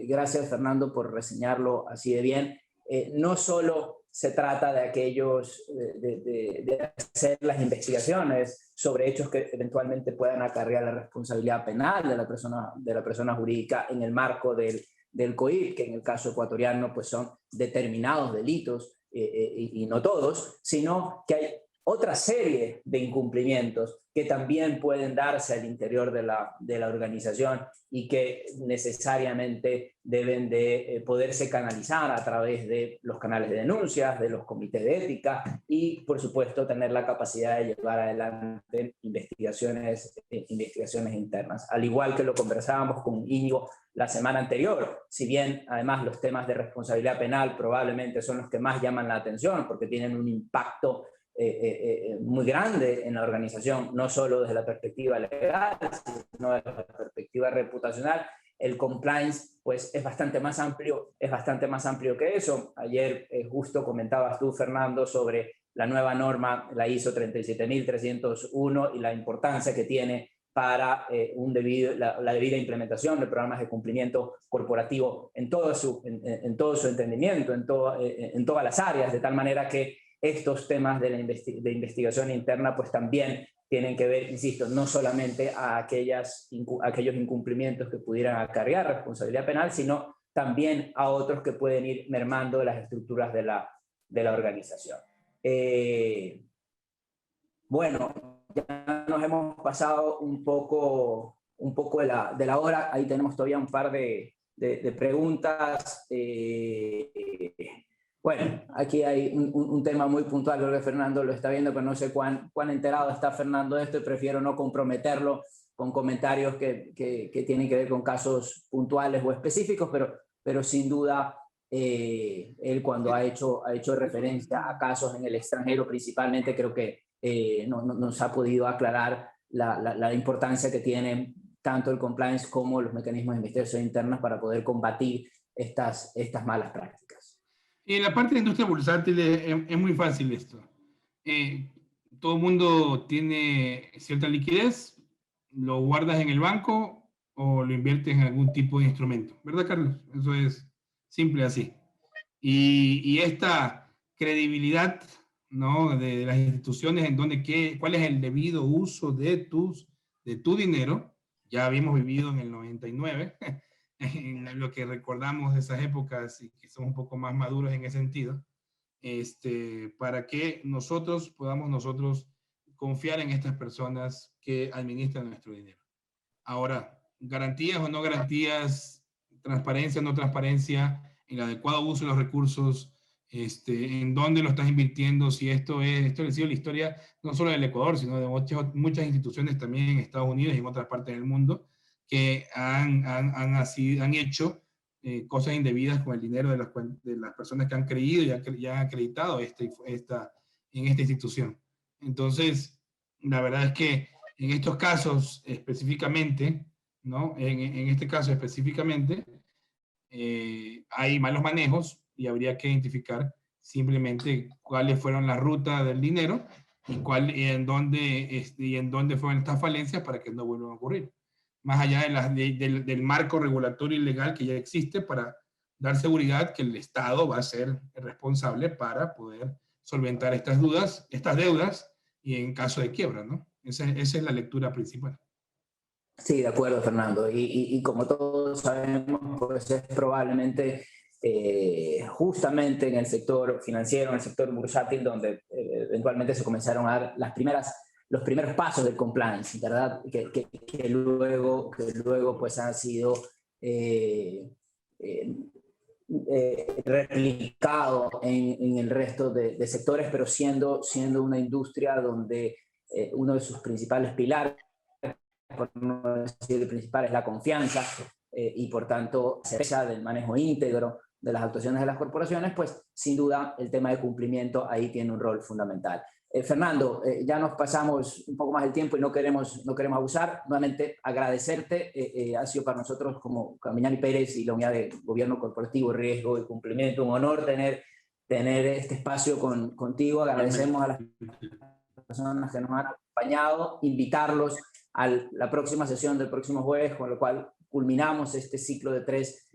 gracias Fernando por reseñarlo así de bien, no solo se trata de aquellos, de hacer las investigaciones sobre hechos que eventualmente puedan acarrear la responsabilidad penal de la persona jurídica en el marco del COIP, que en el caso ecuatoriano pues son determinados delitos y no todos, sino que hay otra serie de incumplimientos que también pueden darse al interior de la organización y que necesariamente deben de poderse canalizar a través de los canales de denuncias, de los comités de ética y, por supuesto, tener la capacidad de llevar adelante investigaciones internas. Al igual que lo conversábamos con Íñigo la semana anterior, si bien además los temas de responsabilidad penal probablemente son los que más llaman la atención porque tienen un impacto muy grande en la organización, no solo desde la perspectiva legal, sino desde la perspectiva reputacional. El compliance pues es bastante más amplio que eso. Ayer justo comentabas tú, Fernando, sobre la nueva norma, la ISO 37301, y la importancia que tiene para la debida implementación de programas de cumplimiento corporativo en todo su entendimiento, en todas las áreas, de tal manera que estos temas de investigación interna pues también tienen que ver, insisto, no solamente a aquellos incumplimientos que pudieran acarrear responsabilidad penal, sino también a otros que pueden ir mermando las estructuras de la organización. Bueno, ya nos hemos pasado un poco un poco de la hora. Ahí tenemos todavía un par de preguntas. Bueno, aquí hay un tema muy puntual, creo que Fernando lo está viendo, pero no sé cuán enterado está Fernando de esto, y prefiero no comprometerlo con comentarios que tienen que ver con casos puntuales o específicos, pero sin duda él, cuando ha hecho referencia a casos en el extranjero principalmente, creo que nos ha podido aclarar la importancia que tiene tanto el compliance como los mecanismos de investigación internas para poder combatir estas malas prácticas. En la parte de la industria bursátil es muy fácil esto. Todo el mundo tiene cierta liquidez, lo guardas en el banco o lo inviertes en algún tipo de instrumento. ¿Verdad, Carlos? Eso es simple así. Y esta credibilidad, ¿no?, de las instituciones en donde cuál es el debido uso de tu dinero, ya habíamos vivido en el 99, en lo que recordamos de esas épocas y que somos un poco más maduros en ese sentido, para que nosotros podamos confiar en estas personas que administran nuestro dinero. Ahora, garantías o no garantías, transparencia o no transparencia, el adecuado uso de los recursos, en dónde lo estás invirtiendo, si esto ha sido la historia no solo del Ecuador, sino de muchas instituciones también en Estados Unidos y en otras partes del mundo, que han hecho cosas indebidas con el dinero de las personas que han creído y han acreditado en esta institución. Entonces, la verdad es que en estos casos específicamente, ¿no? En este caso específicamente, hay malos manejos y habría que identificar simplemente cuáles fueron las rutas del dinero y en dónde fueron estas falencias para que no vuelvan a ocurrir. Más allá del marco regulatorio y legal que ya existe para dar seguridad que el Estado va a ser responsable para poder solventar estas deudas y en caso de quiebra, ¿no? Esa es la lectura principal. Sí, de acuerdo, Fernando. Y como todos sabemos, pues es probablemente justamente en el sector financiero, en el sector bursátil, donde eventualmente se comenzaron a dar los primeros pasos del compliance, ¿verdad? Que luego pues han sido replicado en el resto de sectores, pero siendo una industria donde uno de sus principales pilares, por no decir el principal, es la confianza, y por tanto certeza del manejo íntegro de las actuaciones de las corporaciones, pues sin duda el tema de cumplimiento ahí tiene un rol fundamental. Fernando, ya nos pasamos un poco más el tiempo y no queremos abusar. Nuevamente agradecerte, ha sido para nosotros como Miñani Pérez y la Unidad de Gobierno Corporativo, Riesgo y Cumplimiento un honor tener este espacio contigo. Agradecemos a las personas que nos han acompañado, invitarlos a la próxima sesión del próximo jueves, con lo cual culminamos este ciclo de 3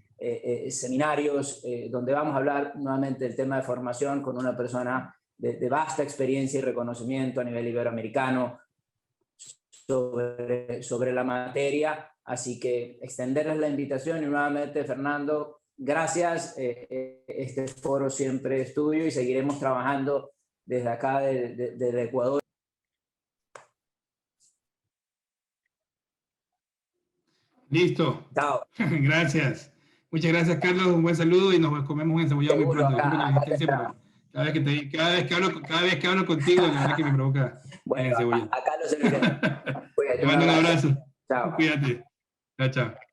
seminarios, donde vamos a hablar nuevamente del tema de formación con una persona de vasta experiencia y reconocimiento a nivel iberoamericano sobre la materia. Así que extenderles la invitación y nuevamente, Fernando, gracias. Este foro siempre es tuyo y seguiremos trabajando desde acá, desde Ecuador. Listo. Chao. Gracias. Muchas gracias, Carlos. Un buen saludo y nos comemos un encebollado muy pronto. Cada vez que hablo contigo, la verdad que me provoca el encebollado. Acá lo serviré. Te mando un abrazo. Chao. Cuídate. Chao, chao.